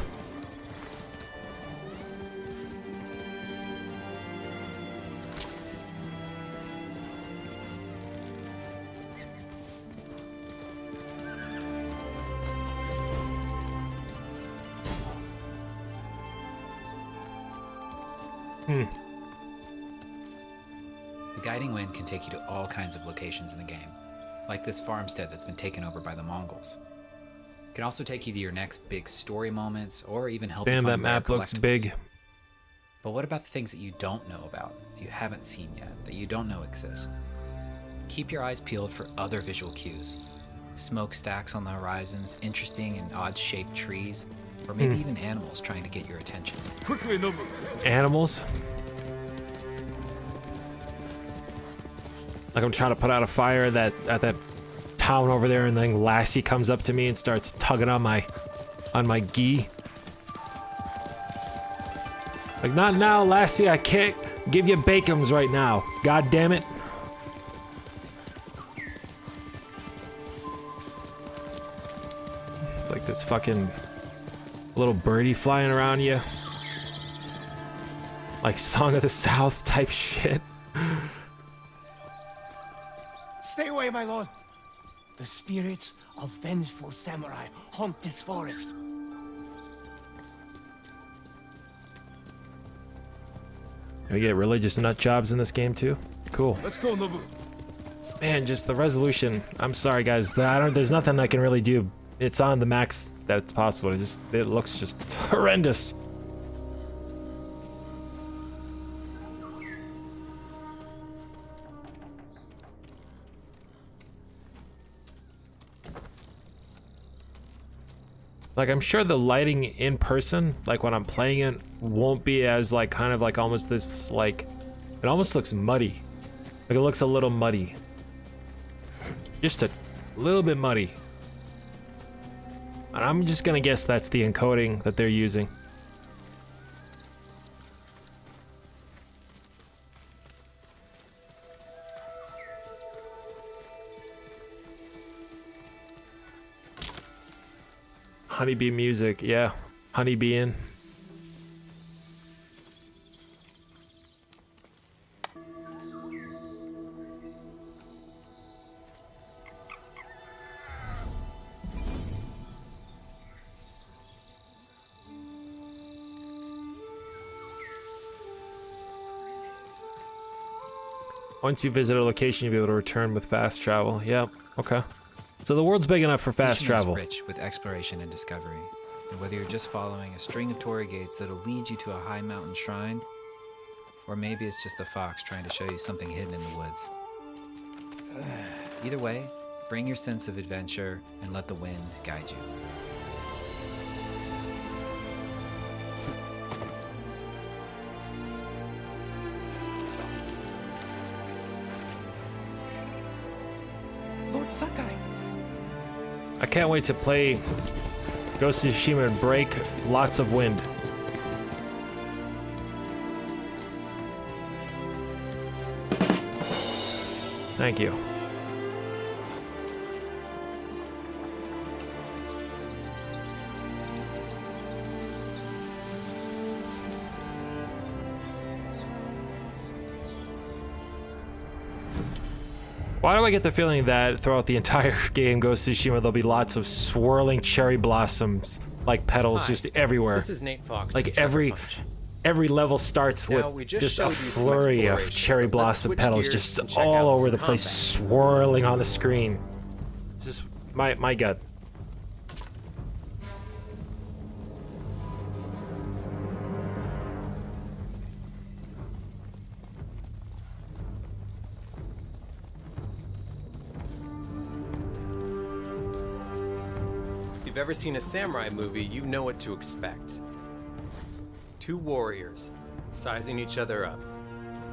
The guiding wind can take you to all kinds of locations in the game, like this farmstead that's been taken over by the Mongols. It can also take you to your next big story moments, or even help you Damn, find that map rare looks collectibles. big. But what about the things that you don't know about, that you haven't seen yet, that you don't know exist? Keep your eyes peeled for other visual cues. Smokestacks on the horizons, interesting and odd-shaped trees, or maybe even animals trying to get your attention. Quickly, Nobu. Animals? Like I'm trying to put out a fire at that town over there, and then Lassie comes up to me and starts tugging on my gi. Like, not now, Lassie, I can't give you bacons right now. God damn it. It's like this fucking little birdie flying around you. Like Song of the South type shit. Stay away, my lord. The spirits of vengeful samurai haunt this forest. We get religious nut jobs in this game too. Cool. Let's go, Nobu. Man, just the resolution. I'm sorry, guys. There's nothing I can really do. It's on the max that's possible. It looks just horrendous. Like, I'm sure the lighting in person, like when I'm playing it, won't be as like kind of like almost this like, it almost looks muddy. Like it looks a little muddy. Just a little bit muddy. And I'm just gonna guess that's the encoding that they're using. Honeybee music, yeah. Honeybee in. Once you visit a location, you'll be able to return with fast travel. Yep. Okay. So the world's big enough for fast Tsushima travel. is rich with exploration and discovery. And whether you're just following a string of torii gates that'll lead you to a high mountain shrine, or maybe it's just a fox trying to show you something hidden in the woods. Either way, bring your sense of adventure and let the wind guide you. Lord Sakai. I can't wait to play Ghost of Tsushima and break lots of wind. Thank you. Why do I get the feeling that throughout the entire game Ghost of Tsushima there'll be lots of swirling cherry blossoms like petals just everywhere? This is Nate Fox. Like from every level starts Now, with we just just showed a you some flurry of exploration, cherry but let's blossom switch petals gears just and check all out over some the place, combat. swirling on the screen. This is my gut. If you've ever seen a samurai movie, you know what to expect. Two warriors sizing each other up,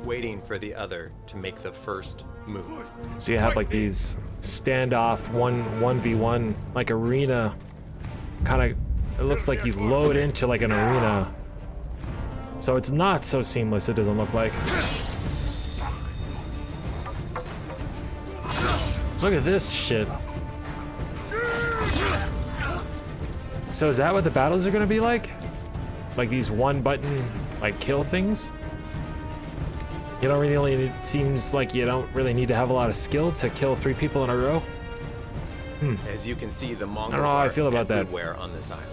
waiting for the other to make the first move. So you have like these standoff 1v1 like arena kind of. It looks like you load into like an arena. So it's not so seamless. It doesn't look like. Look at this shit. So is that what the battles are gonna be like? Like these one button, like kill things? You don't really, it seems like you don't really need to have a lot of skill to kill 3 people in a row. As you can see, the Mongols I don't know how I feel about that. everywhere on this island.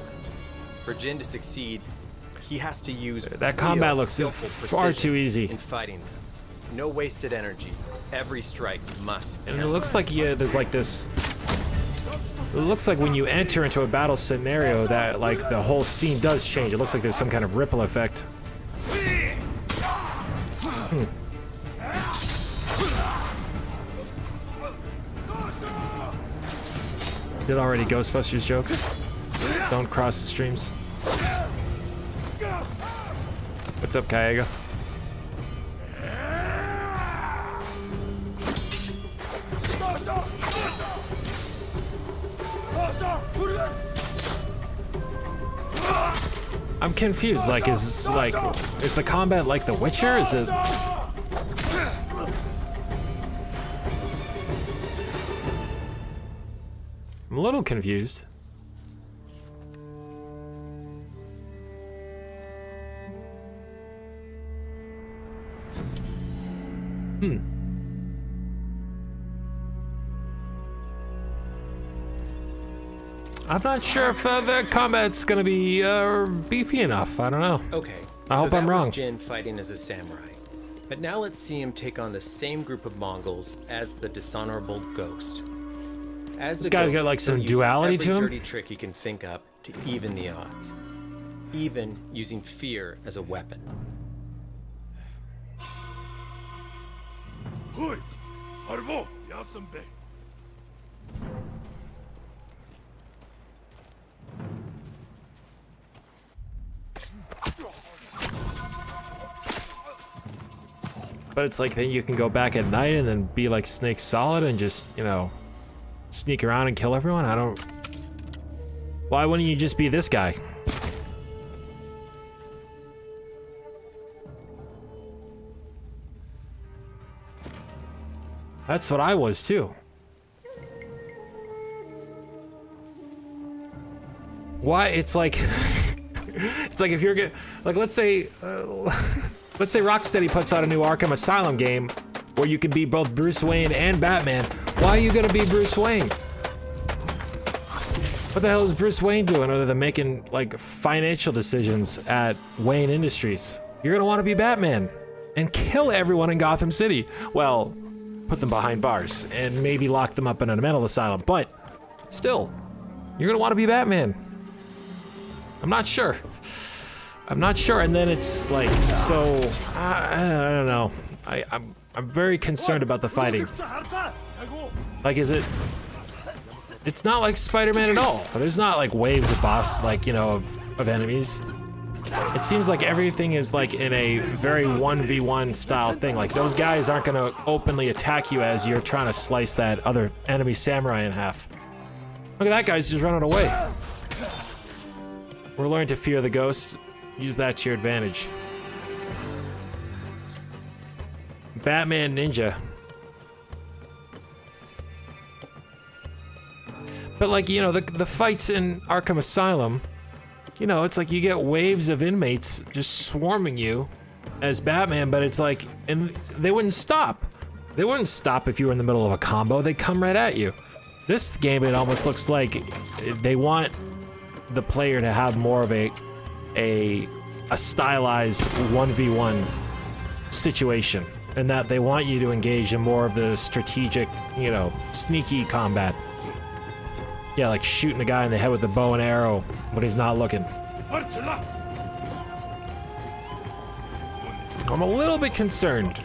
For Jin to succeed, he has to use That combat real, looks skillful far precision too easy. in fighting them. No wasted energy. Every strike must. And it looks like there's like this. It looks like when you enter into a battle scenario that like the whole scene does change. It looks like there's some kind of ripple effect. Did already Ghostbusters joke? Don't cross the streams. What's up, Kaiga? I'm confused. Like, is the combat like The Witcher? Is it? I'm a little confused. I'm not sure if the combat's gonna be beefy enough. I don't know. Okay. I hope so I'm that wrong. was Jin fighting as a samurai. But now let's see him take on the same group of Mongols as the dishonorable Ghost. As This the guy's got, Ghost, like, some he'll use duality to every him. dirty trick he can think up to even the odds. Even using fear as a weapon. But it's like then you can go back at night and then be like Snake Solid and just, you know, sneak around and kill everyone. I don't. Why wouldn't you just be this guy? That's what I was too. Why? It's like, it's like if you're gonna, like, let's say Rocksteady puts out a new Arkham Asylum game where you can be both Bruce Wayne and Batman. Why are you gonna be Bruce Wayne? What the hell is Bruce Wayne doing other than making like financial decisions at Wayne Industries? You're gonna want to be Batman. and kill everyone in Gotham City. Well, put them behind bars and maybe lock them up in a mental asylum, but still, you're gonna want to be Batman. I'm not sure. I'm not sure, and then it's like, so, I don't know. I'm very concerned about the fighting. Like, is it... It's not like Spider-Man at all. There's not like waves of boss, like, you know, of enemies. It seems like everything is like in a very 1v1 style thing. Like, those guys aren't gonna openly attack you as you're trying to slice that other enemy samurai in half. Look at that guy's just running away. We're learning to fear the ghost. Use that to your advantage. Batman Ninja. But like, you know, the fights in Arkham Asylum, you know, it's like you get waves of inmates just swarming you as Batman, but it's like, and they wouldn't stop. They wouldn't stop if you were in the middle of a combo. They'd come right at you. This game, it almost looks like they want the player to have more of a stylized 1v1 situation, and that they want you to engage in more of the strategic, you know, sneaky combat. Yeah, like shooting a guy in the head with a bow and arrow when he's not looking. I'm a little bit concerned.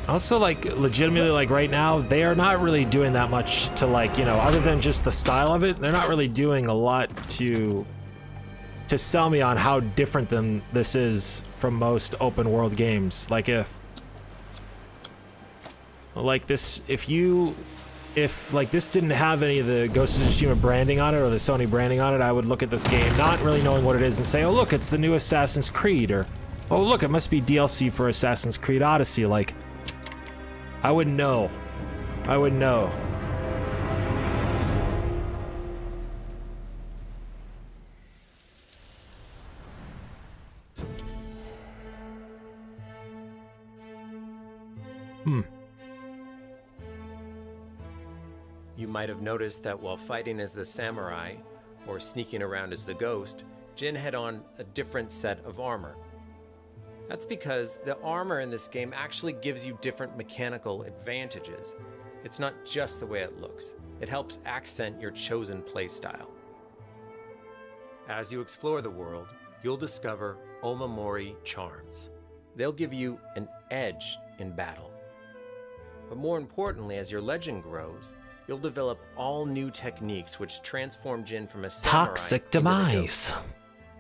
Also, like, legitimately, like, right now, they are not really doing that much to, like, you know, other than just the style of it, they're not really doing a lot to sell me on how different than this is from most open world games. Like, if like this didn't have any of the Ghost of Tsushima branding on it or the Sony branding on it, I would look at this game not really knowing what it is and say, oh look, it's the new Assassin's Creed, or oh look, it must be DLC for Assassin's Creed Odyssey. Like, I wouldn't know. I wouldn't know. You might have noticed that while fighting as the samurai, or sneaking around as the ghost, Jin had on a different set of armor. That's because the armor in this game actually gives you different mechanical advantages. It's not just the way it looks. It helps accent your chosen playstyle. As you explore the world, you'll discover Omamori charms. They'll give you an edge in battle. But more importantly, as your legend grows, you'll develop all new techniques which transform Jin from a samurai Toxic demise.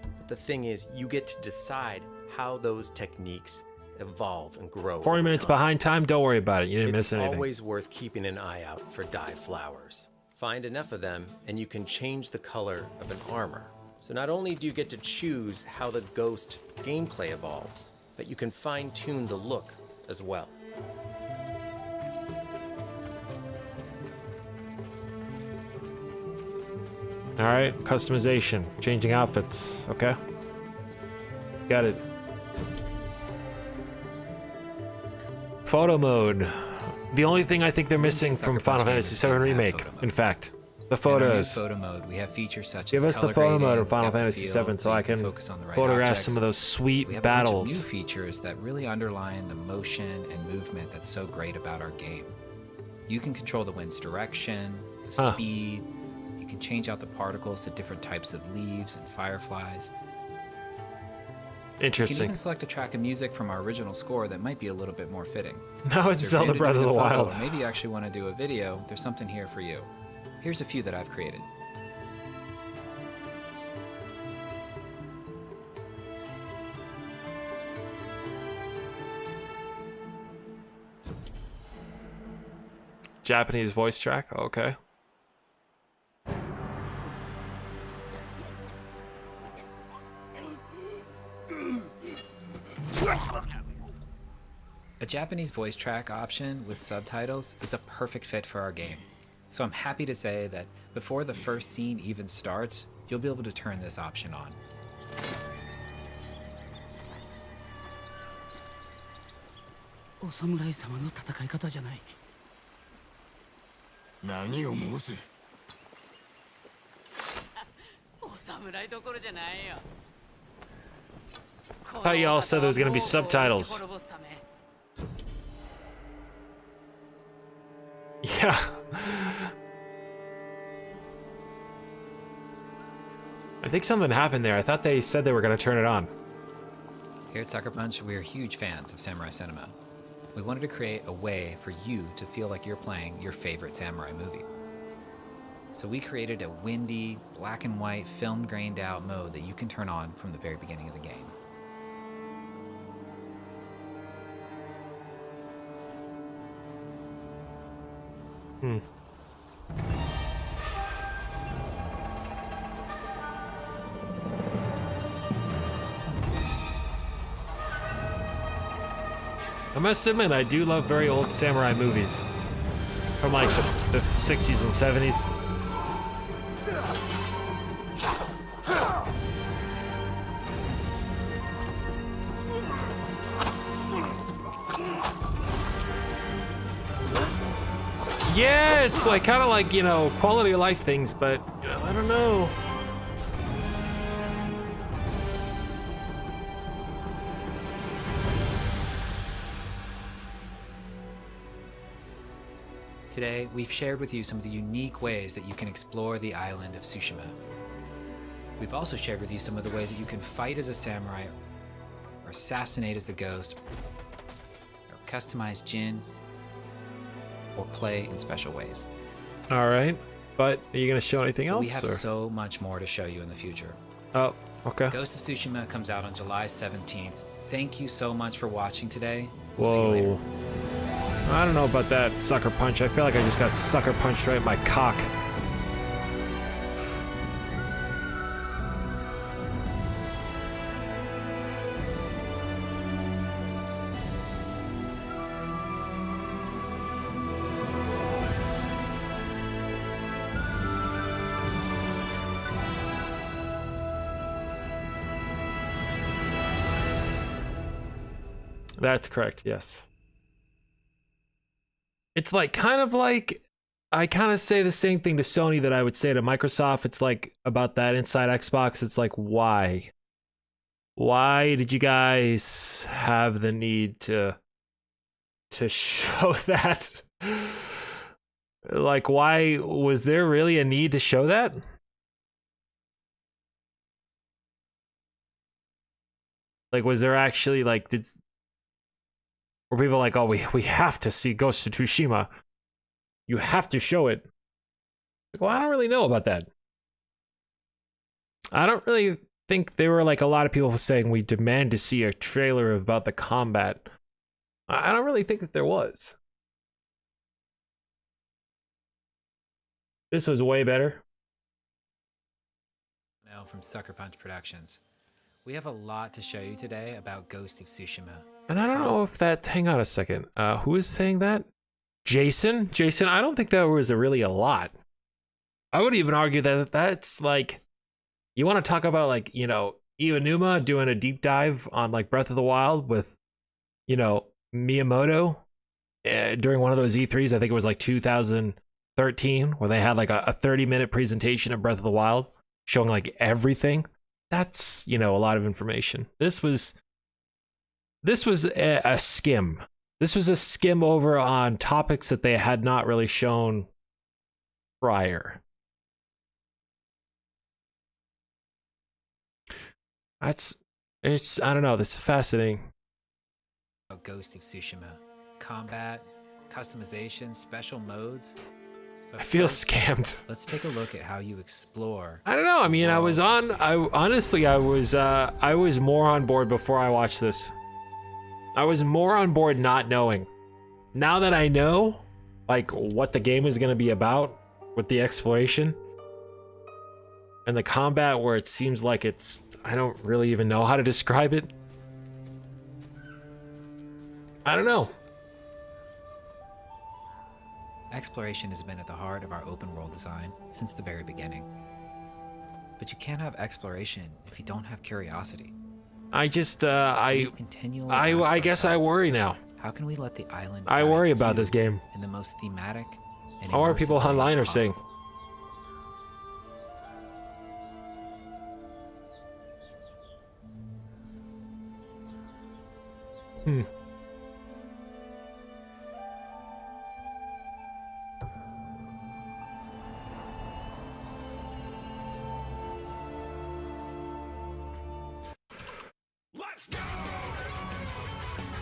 But the thing is, you get to decide how those techniques evolve and grow. 40 minutes behind time, don't worry about it. You didn't miss anything. It's always worth keeping an eye out for dye flowers. Find enough of them, and you can change the color of an armor. So not only do you get to choose how the Ghost gameplay evolves, but you can fine-tune the look as well. All right, customization, changing outfits, okay? Got it. Photo mode. The only thing I think they're missing from Final Fantasy VII Remake, in fact. The photos. In our new photo mode, we have features such Give as us the photo mode in Final Fantasy VII so I can photograph objects. some of those sweet We have battles. a bunch of new features that really underline the motion and movement that's so great about our game. You can control the wind's direction, the speed. You can change out the particles to different types of leaves and fireflies. You can Interesting. even select a track of music from our original score that might be a little bit more fitting. Now it's So if Zelda you're into Breath of doing the a photo, Wild. or maybe you actually want to do a video, there's something here for you. Here's a few that I've created. Japanese voice track, okay. A Japanese voice track option with subtitles is a perfect fit for our game. So I'm happy to say that before the first scene even starts, you'll be able to turn this option on. I thought y'all said there was gonna be subtitles. Yeah. I think something happened there. I thought they said they were gonna turn it on. Here at Sucker Punch, we are huge fans of samurai cinema. We wanted to create a way for you to feel like you're playing your favorite samurai movie. So we created a windy, black and white, film grained out mode that you can turn on from the very beginning of the game. I must admit, I do love very old samurai movies. From like the 60s and 70s. Yeah, it's like kind of like, you know, quality of life things, but you know, I don't know. Today, we've shared with you some of the unique ways that you can explore the island of Tsushima. We've also shared with you some of the ways that you can fight as a samurai, or assassinate as the ghost, or customize Jin, or play in special ways. All right, but are you going to show anything else? We have or? so much more to show you in the future. Oh, okay. Ghost of Tsushima comes out on July 17th. Thank you so much for watching today. We'll see you later. Whoa. I don't know about that sucker punch. I feel like I just got sucker punched right in my cock. That's correct, yes. It's like kind of like I kind of say the same thing to Sony that I would say to Microsoft. It's like about that inside Xbox. It's like, why? Why did you guys have the need to show that? Like, why was there really a need to show that? Like, was there actually like were people like, oh, we have to see Ghost of Tsushima. You have to show it. Well, I don't really know about that. I don't really think there were like a lot of people saying we demand to see a trailer about the combat. I don't really think that there was. This was way better. Now from Sucker Punch Productions. We have a lot to show you today about Ghost of Tsushima. And I don't know if that... Hang on a second. Who is saying that? Jason? Jason, I don't think that was really a lot. I would even argue that that's like... You want to talk about like, you know, Iwanuma doing a deep dive on like Breath of the Wild with, you know, Miyamoto during one of those E3s. I think it was like 2013 where they had like a 30-minute presentation of Breath of the Wild showing like everything. That's, you know, a lot of information. This was a skim. This was a skim over on topics that they had not really shown prior. I don't know, this is fascinating. Ghost of Tsushima. Combat, customization, special modes. But I feel first, scammed. Let's take a look at how you explore. I don't know. I mean, I was more on board before I watched this. I was more on board not knowing. Now that I know, like, what the game is going to be about with the exploration and the combat where it seems like it's... I don't really even know how to describe it. I don't know. Exploration has been at the heart of our open world design since the very beginning. But you can't have exploration if you don't have curiosity. I just, So I guess I worry now. How can we let the island I guide worry about you this game. in the most thematic and How are people immersive way online as are saying? possible?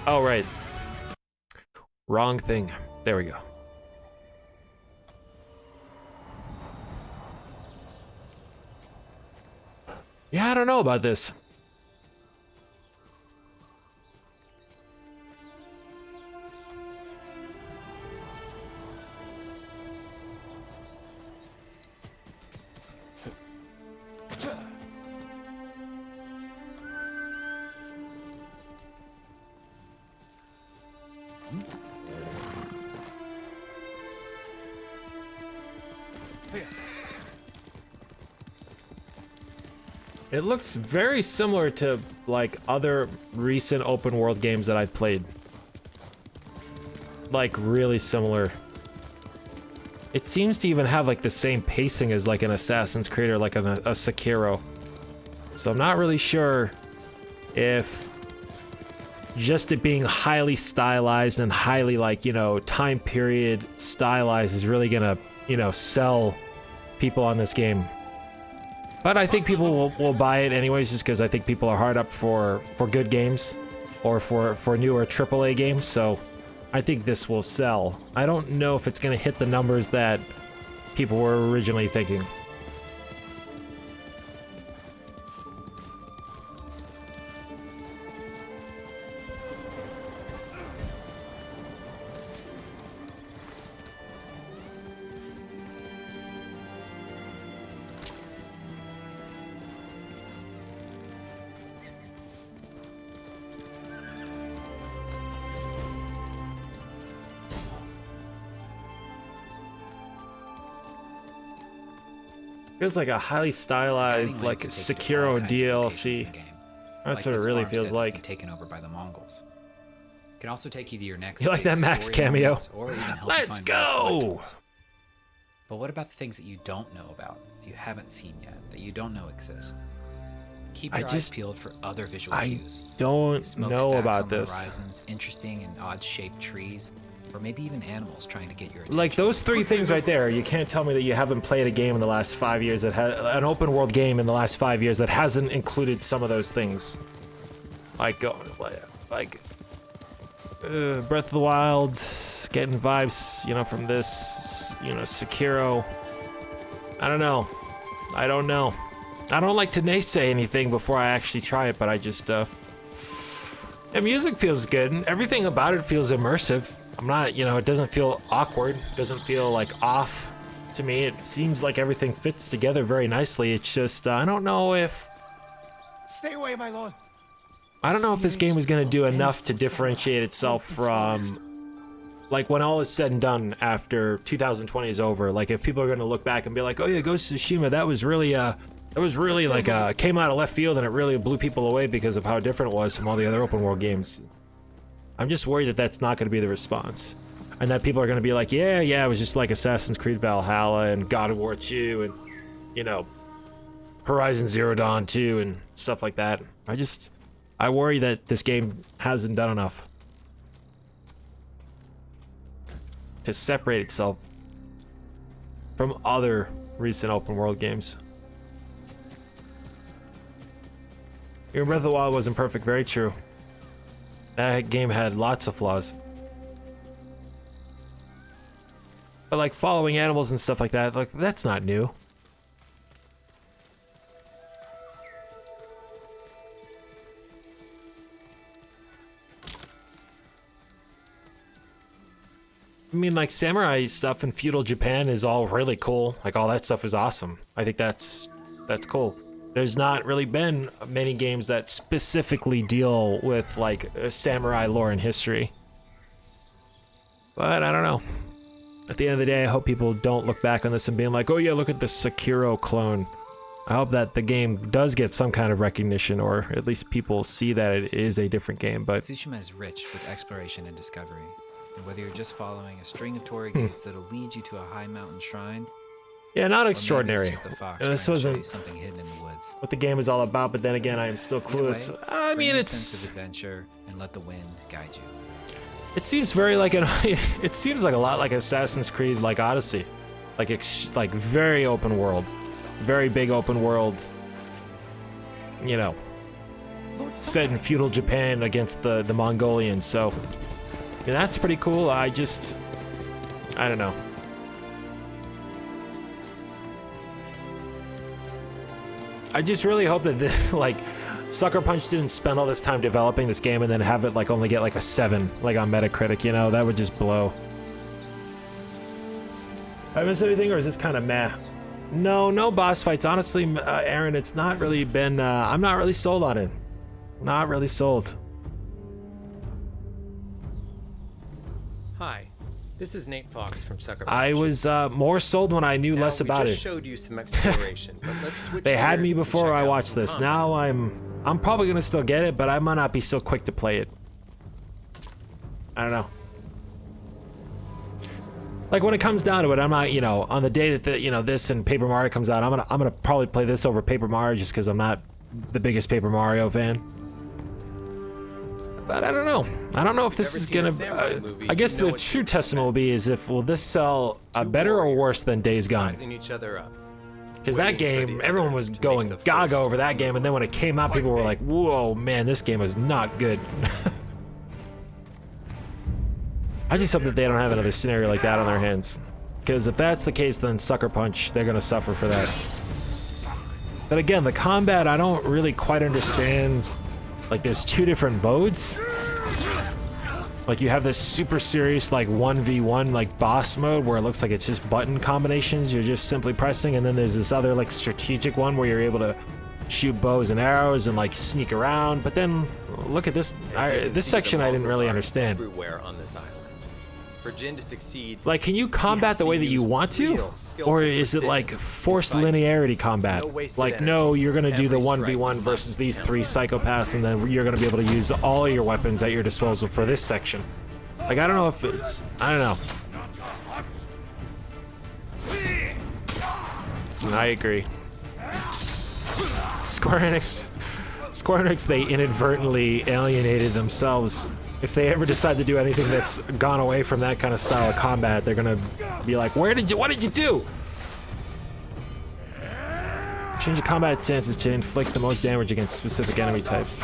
Oh, right. Wrong thing. There we go. Yeah, I don't know about this. It looks very similar to like other recent open world games that I've played. Like really similar. It seems to even have like the same pacing as like an Assassin's Creed or like a Sekiro. So I'm not really sure if just it being highly stylized and highly like, you know, time period stylized is really gonna, you know, sell people on this game. But I think people will buy it anyways, just because I think people are hard up for good games or for newer AAA games, so I think this will sell. I don't know if it's going to hit the numbers that people were originally thinking. Feels like a highly stylized, like Sekiro DLC. That's what it really feels like. Taken over by the Mongols. It can also take you to your next. You like that Max cameo? Let's go! But what about the things that you don't know about, that you haven't seen yet, that you don't know exist? Keep your eyes peeled for other visual cues. I don't know about this. Horizons, interesting and odd-shaped trees. Or maybe even animals trying to get your attention. Like those three things right there, you can't tell me that you haven't played a game in the last 5 years that has an open world game in the last 5 years that hasn't included some of those things. Like Breath of the Wild, getting vibes, you know, from this, you know, Sekiro. I don't know. I don't know. I don't like to naysay anything before I actually try it, but I just, the music feels good, and everything about it feels immersive. I'm not, you know, it doesn't feel awkward, doesn't feel like off to me. It seems like everything fits together very nicely. It's just, I don't know if... Stay away, my lord. I don't know if this game is going to do enough to differentiate itself from, like, when all is said and done after 2020 is over. Like, if people are going to look back and be like, oh yeah, Ghost of Tsushima, that was really like, came out of left field and it really blew people away because of how different it was from all the other open world games. I'm just worried that that's not going to be the response. And that people are going to be like, yeah, it was just like Assassin's Creed Valhalla and God of War 2 and, you know, Horizon Zero Dawn 2 and stuff like that. I worry that this game hasn't done enough to separate itself from other recent open world games. Your Breath of the Wild wasn't perfect, very true. That game had lots of flaws. But like following animals and stuff like that, like that's not new. I mean, like samurai stuff in feudal Japan is all really cool. Like all that stuff is awesome. I think that's cool. There's not really been many games that specifically deal with like samurai lore and history. But I don't know. At the end of the day, I hope people don't look back on this and being like, oh yeah, look at the Sekiro clone. I hope that the game does get some kind of recognition, or at least people see that it is a different game. But Tsushima is rich with exploration and discovery. And whether you're just following a string of torii gates that'll lead you to a high mountain shrine, Yeah, not Or maybe extraordinary. it's just the fox This trying to show you wasn't something hidden in the woods. what the game is all about, but then again, I am still Either way, clueless. I bring mean, your it's sense of adventure and let the wind guide you. it seems very like an it seems like a lot like Assassin's Creed, like Odyssey, like very open world, very big open world. You know, set in feudal Japan against the Mongolians. So yeah, that's pretty cool. I don't know. I just really hope that this, like, Sucker Punch didn't spend all this time developing this game and then have it like only get like a 7, like on Metacritic. You know, that would just blow. Have I missed anything, or is this kind of meh? No boss fights. Honestly, Aaron, it's not really been. I'm not really sold on it. Not really sold. Hi, this is Nate Fox from Sucker Punch. I was more sold when I knew Now, less about we it. just showed you some exploration, but let's switch They had gears me and before check I out watched some this. combat. Now I'm probably gonna still get it, but I might not be so quick to play it. I don't know. Like when it comes down to it, I'm not, you know, on the day that this and Paper Mario comes out, I'm gonna probably play this over Paper Mario just because I'm not the biggest Paper Mario fan. But I don't know. I don't know if this is gonna. I guess the true testament will be is if will this sell better or worse than Days Gone? Sizing each other up. Because that game, everyone was going gaga over that game, and then when it came out, people were like, "Whoa, man, this game is not good." I just hope that they don't have another scenario like that on their hands. Because if that's the case, then Sucker Punch, they're gonna suffer for that. But again, the combat, I don't really quite understand. Like, there's 2 different modes. Like, you have this super serious, like, 1v1, like, boss mode where it looks like it's just button combinations you're just simply pressing, and then there's this other, like, strategic one where you're able to shoot bows and arrows and, like, sneak around. But then, look at this. This section I didn't really understand. Everywhere on this island. For Jin to succeed, like, can you combat the way that you want to? Or is it like forced linearity combat? Like, no, you're gonna do the 1v1 versus these 3 psychopaths, and then you're gonna be able to use all your weapons at your disposal for this section. Like, I don't know if it's. I don't know. I agree. Square Enix, they inadvertently alienated themselves. If they ever decide to do anything that's gone away from that kind of style of combat, they're gonna be like, what did you do? Change the combat stances to inflict the most damage against specific enemy types.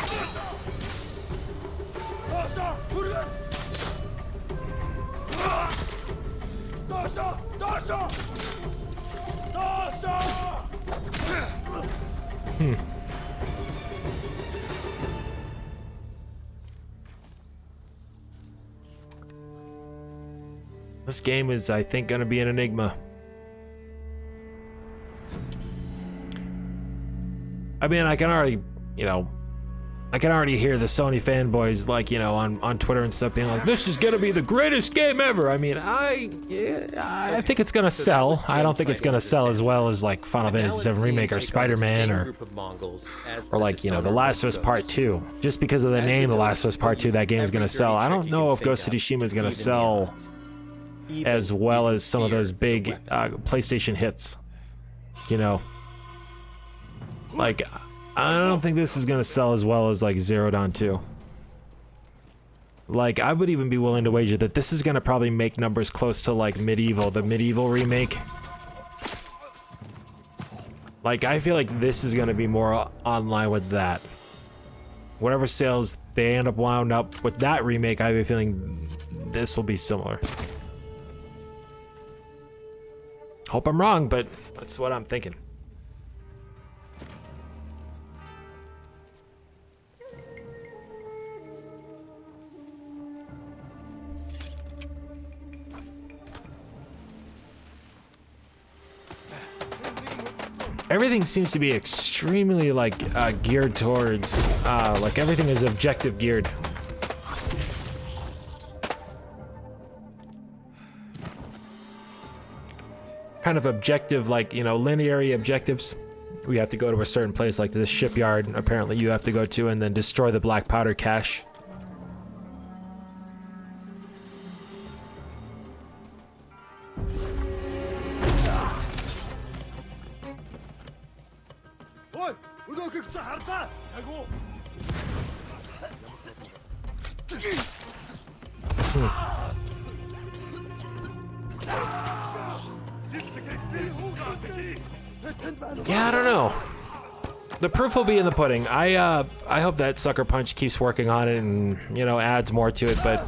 This game is, I think, gonna be an enigma. I mean, I can already hear the Sony fanboys, like, you know, on Twitter and stuff being like, this is gonna be the greatest game ever. I mean, I think it's gonna sell. I don't think it's gonna sell as well as, like, Final Fantasy VII Remake or Spider-Man or like, you know, The Last of Us Part 2. Just because of the name The Last of Us Part 2, that game's gonna sell. I don't know if Ghost of Tsushima is gonna sell as well as some of those big PlayStation hits. You know, like, I don't think this is gonna sell as well as, like, Zero Dawn 2. Like, I would even be willing to wager that this is gonna probably make numbers close to, like, Medieval, the Medieval remake. Like, I feel like this is gonna be more online with that. Whatever sales they end up wound up with that remake, I have a feeling this will be similar. Hope I'm wrong, but that's what I'm thinking. Everything seems to be extremely, like, geared towards, like, everything is objective geared. Kind of objective, like, you know, linear objectives. We have to go to a certain place, like this shipyard, apparently you have to go to, and then destroy the black powder cache. Yeah, I don't know. The proof will be in the pudding. I hope that Sucker Punch keeps working on it and, you know, adds more to it, but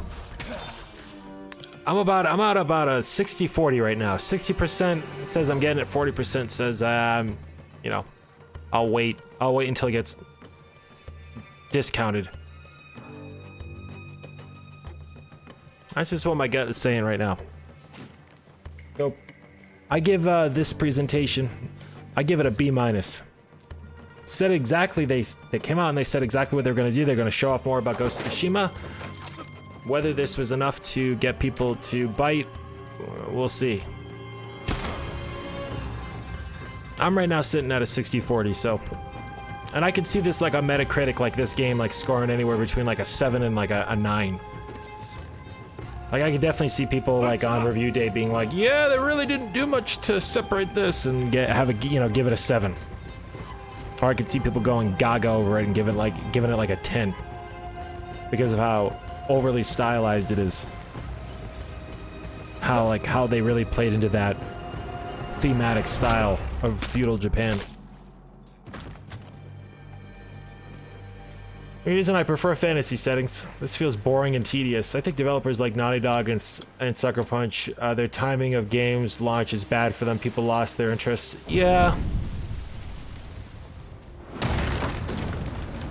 I'm at about a 60-40 right now. 60% says I'm getting it, 40% says you know, I'll wait until it gets discounted. That's just what my gut is saying right now. Nope. I give this presentation, I give it a B-. Said exactly, they came out and they said exactly what they're going to do. They're going to show off more about Ghost of Tsushima. Whether this was enough to get people to bite, we'll see. I'm right now sitting at a 60-40, so. And I can see this like a Metacritic, like this game, like scoring anywhere between like a 7 and like a 9. Like I can definitely see people like on review day being like, yeah, they really didn't do much to separate this, and give it a 7. Or I could see people going gaga over it and giving it like a 10 because of how overly stylized it is. How they really played into that thematic style of feudal Japan. The reason I prefer fantasy settings, this feels boring and tedious. I think developers like Naughty Dog and Sucker Punch, their timing of games launch is bad for them. People lost their interest. Yeah.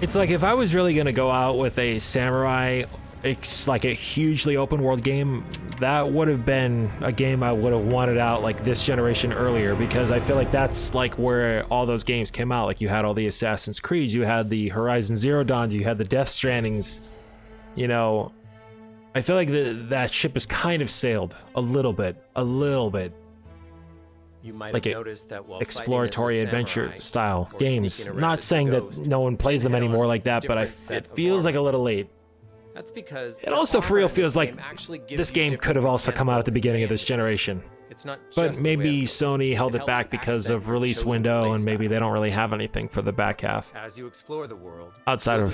It's like if I was really gonna go out with a samurai, it's like a hugely open world game, that would have been a game I would have wanted out like this generation earlier, because I feel like that's like where all those games came out. Like you had all the Assassin's Creeds, you had the Horizon Zero Dawns, you had the Death Strandings, you know. I feel like that ship has kind of sailed a little bit. You might like have noticed that while exploratory adventure style games. Not saying that no one plays them anymore like that, but it feels like a little late. That's because it also for real feels like this game could have also come out at the beginning of this generation. It's not but maybe Sony held it back because of release window, and maybe they don't really have anything for the back half. As you explore the world, outside of a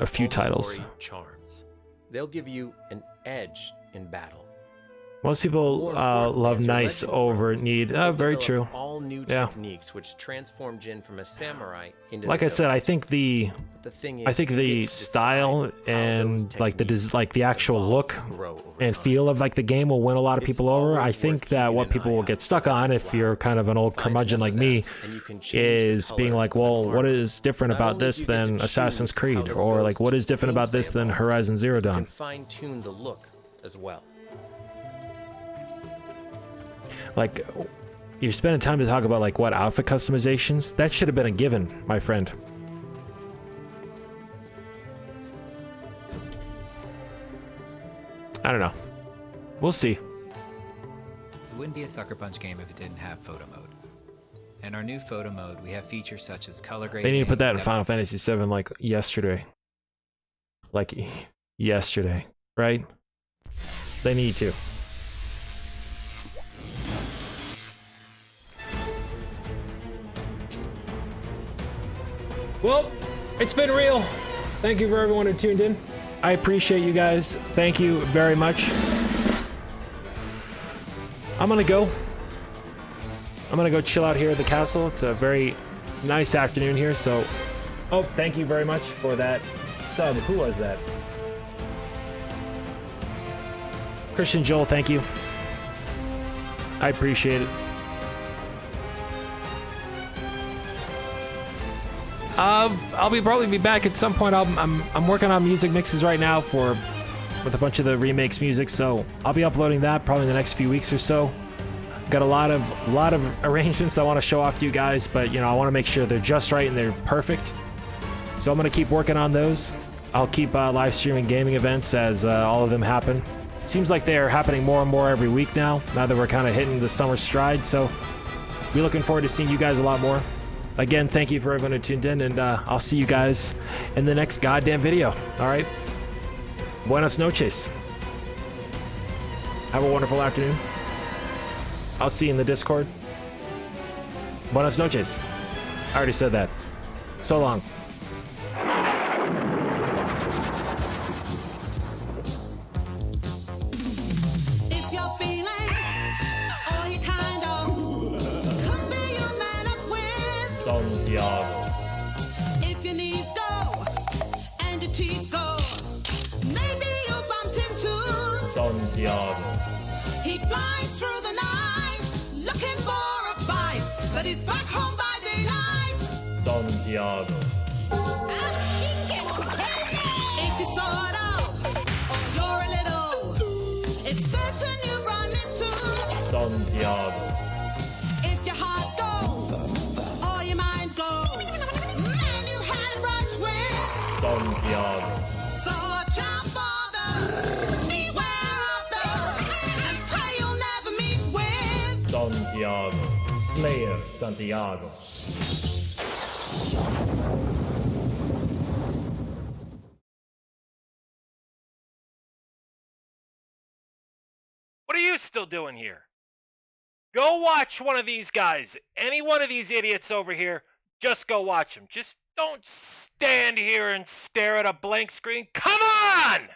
few titles. Charms. They'll give you an edge in battle. Most people love nice over need. Very true. All new techniques which transform Jin from a samurai into like I said, I think the style and like the actual look and feel of like the game will win a lot of people over. I think that what people will get stuck on, if you're kind of an old curmudgeon like me, is being like, well, what is different about this than Assassin's Creed, or like what is different about this than Horizon Zero Dawn? You can fine-tune the look as well. Like, you're spending time to talk about like what outfit customizations? That should have been a given, my friend. I don't know. We'll see. It wouldn't be a Sucker Punch game if it didn't have photo mode. In our new photo mode, we have features such as color grading. They need to put that in Final Fantasy VII like yesterday. Like yesterday, right? They need to. Well, it's been real. Thank you for everyone who tuned in. I appreciate you guys. Thank you very much. I'm gonna go chill out here at the castle. It's a very nice afternoon here, so... Oh, thank you very much for that sub. Who was that? Christian Joel, thank you. I appreciate it. I'll probably be back at some point. I'm working on music mixes right now with a bunch of the remakes music, so I'll be uploading that probably in the next few weeks or so. Got a lot of arrangements I want to show off to you guys, but you know, I want to make sure they're just right and they're perfect. So I'm gonna keep working on those. I'll keep live streaming gaming events as all of them happen. It seems like they're happening more and more every week now that we're kind of hitting the summer stride, so we're looking forward to seeing you guys a lot more. Again, thank you for everyone who tuned in, and I'll see you guys in the next goddamn video. All right? Buenas noches. Have a wonderful afternoon. I'll see you in the Discord. Buenas noches. I already said that. So long. If you're feeling all you kind of could be your man up with Santiago. if your knees go and your teeth go, maybe you bumped into Santiago. he flies through the night looking for a bite, but he's back home by daylight. Santiago. If you sort of or you're a little, it's certain you've run into Santiago. if your heart goes or your mind goes, man you had a brush with Santiago. so watch out for the beware of the and pray you'll never meet with Santiago. Slayer Santiago. What are you still doing here? Go watch one of these guys. Any one of these idiots over here, just go watch them. Just don't stand here and stare at a blank screen. Come on!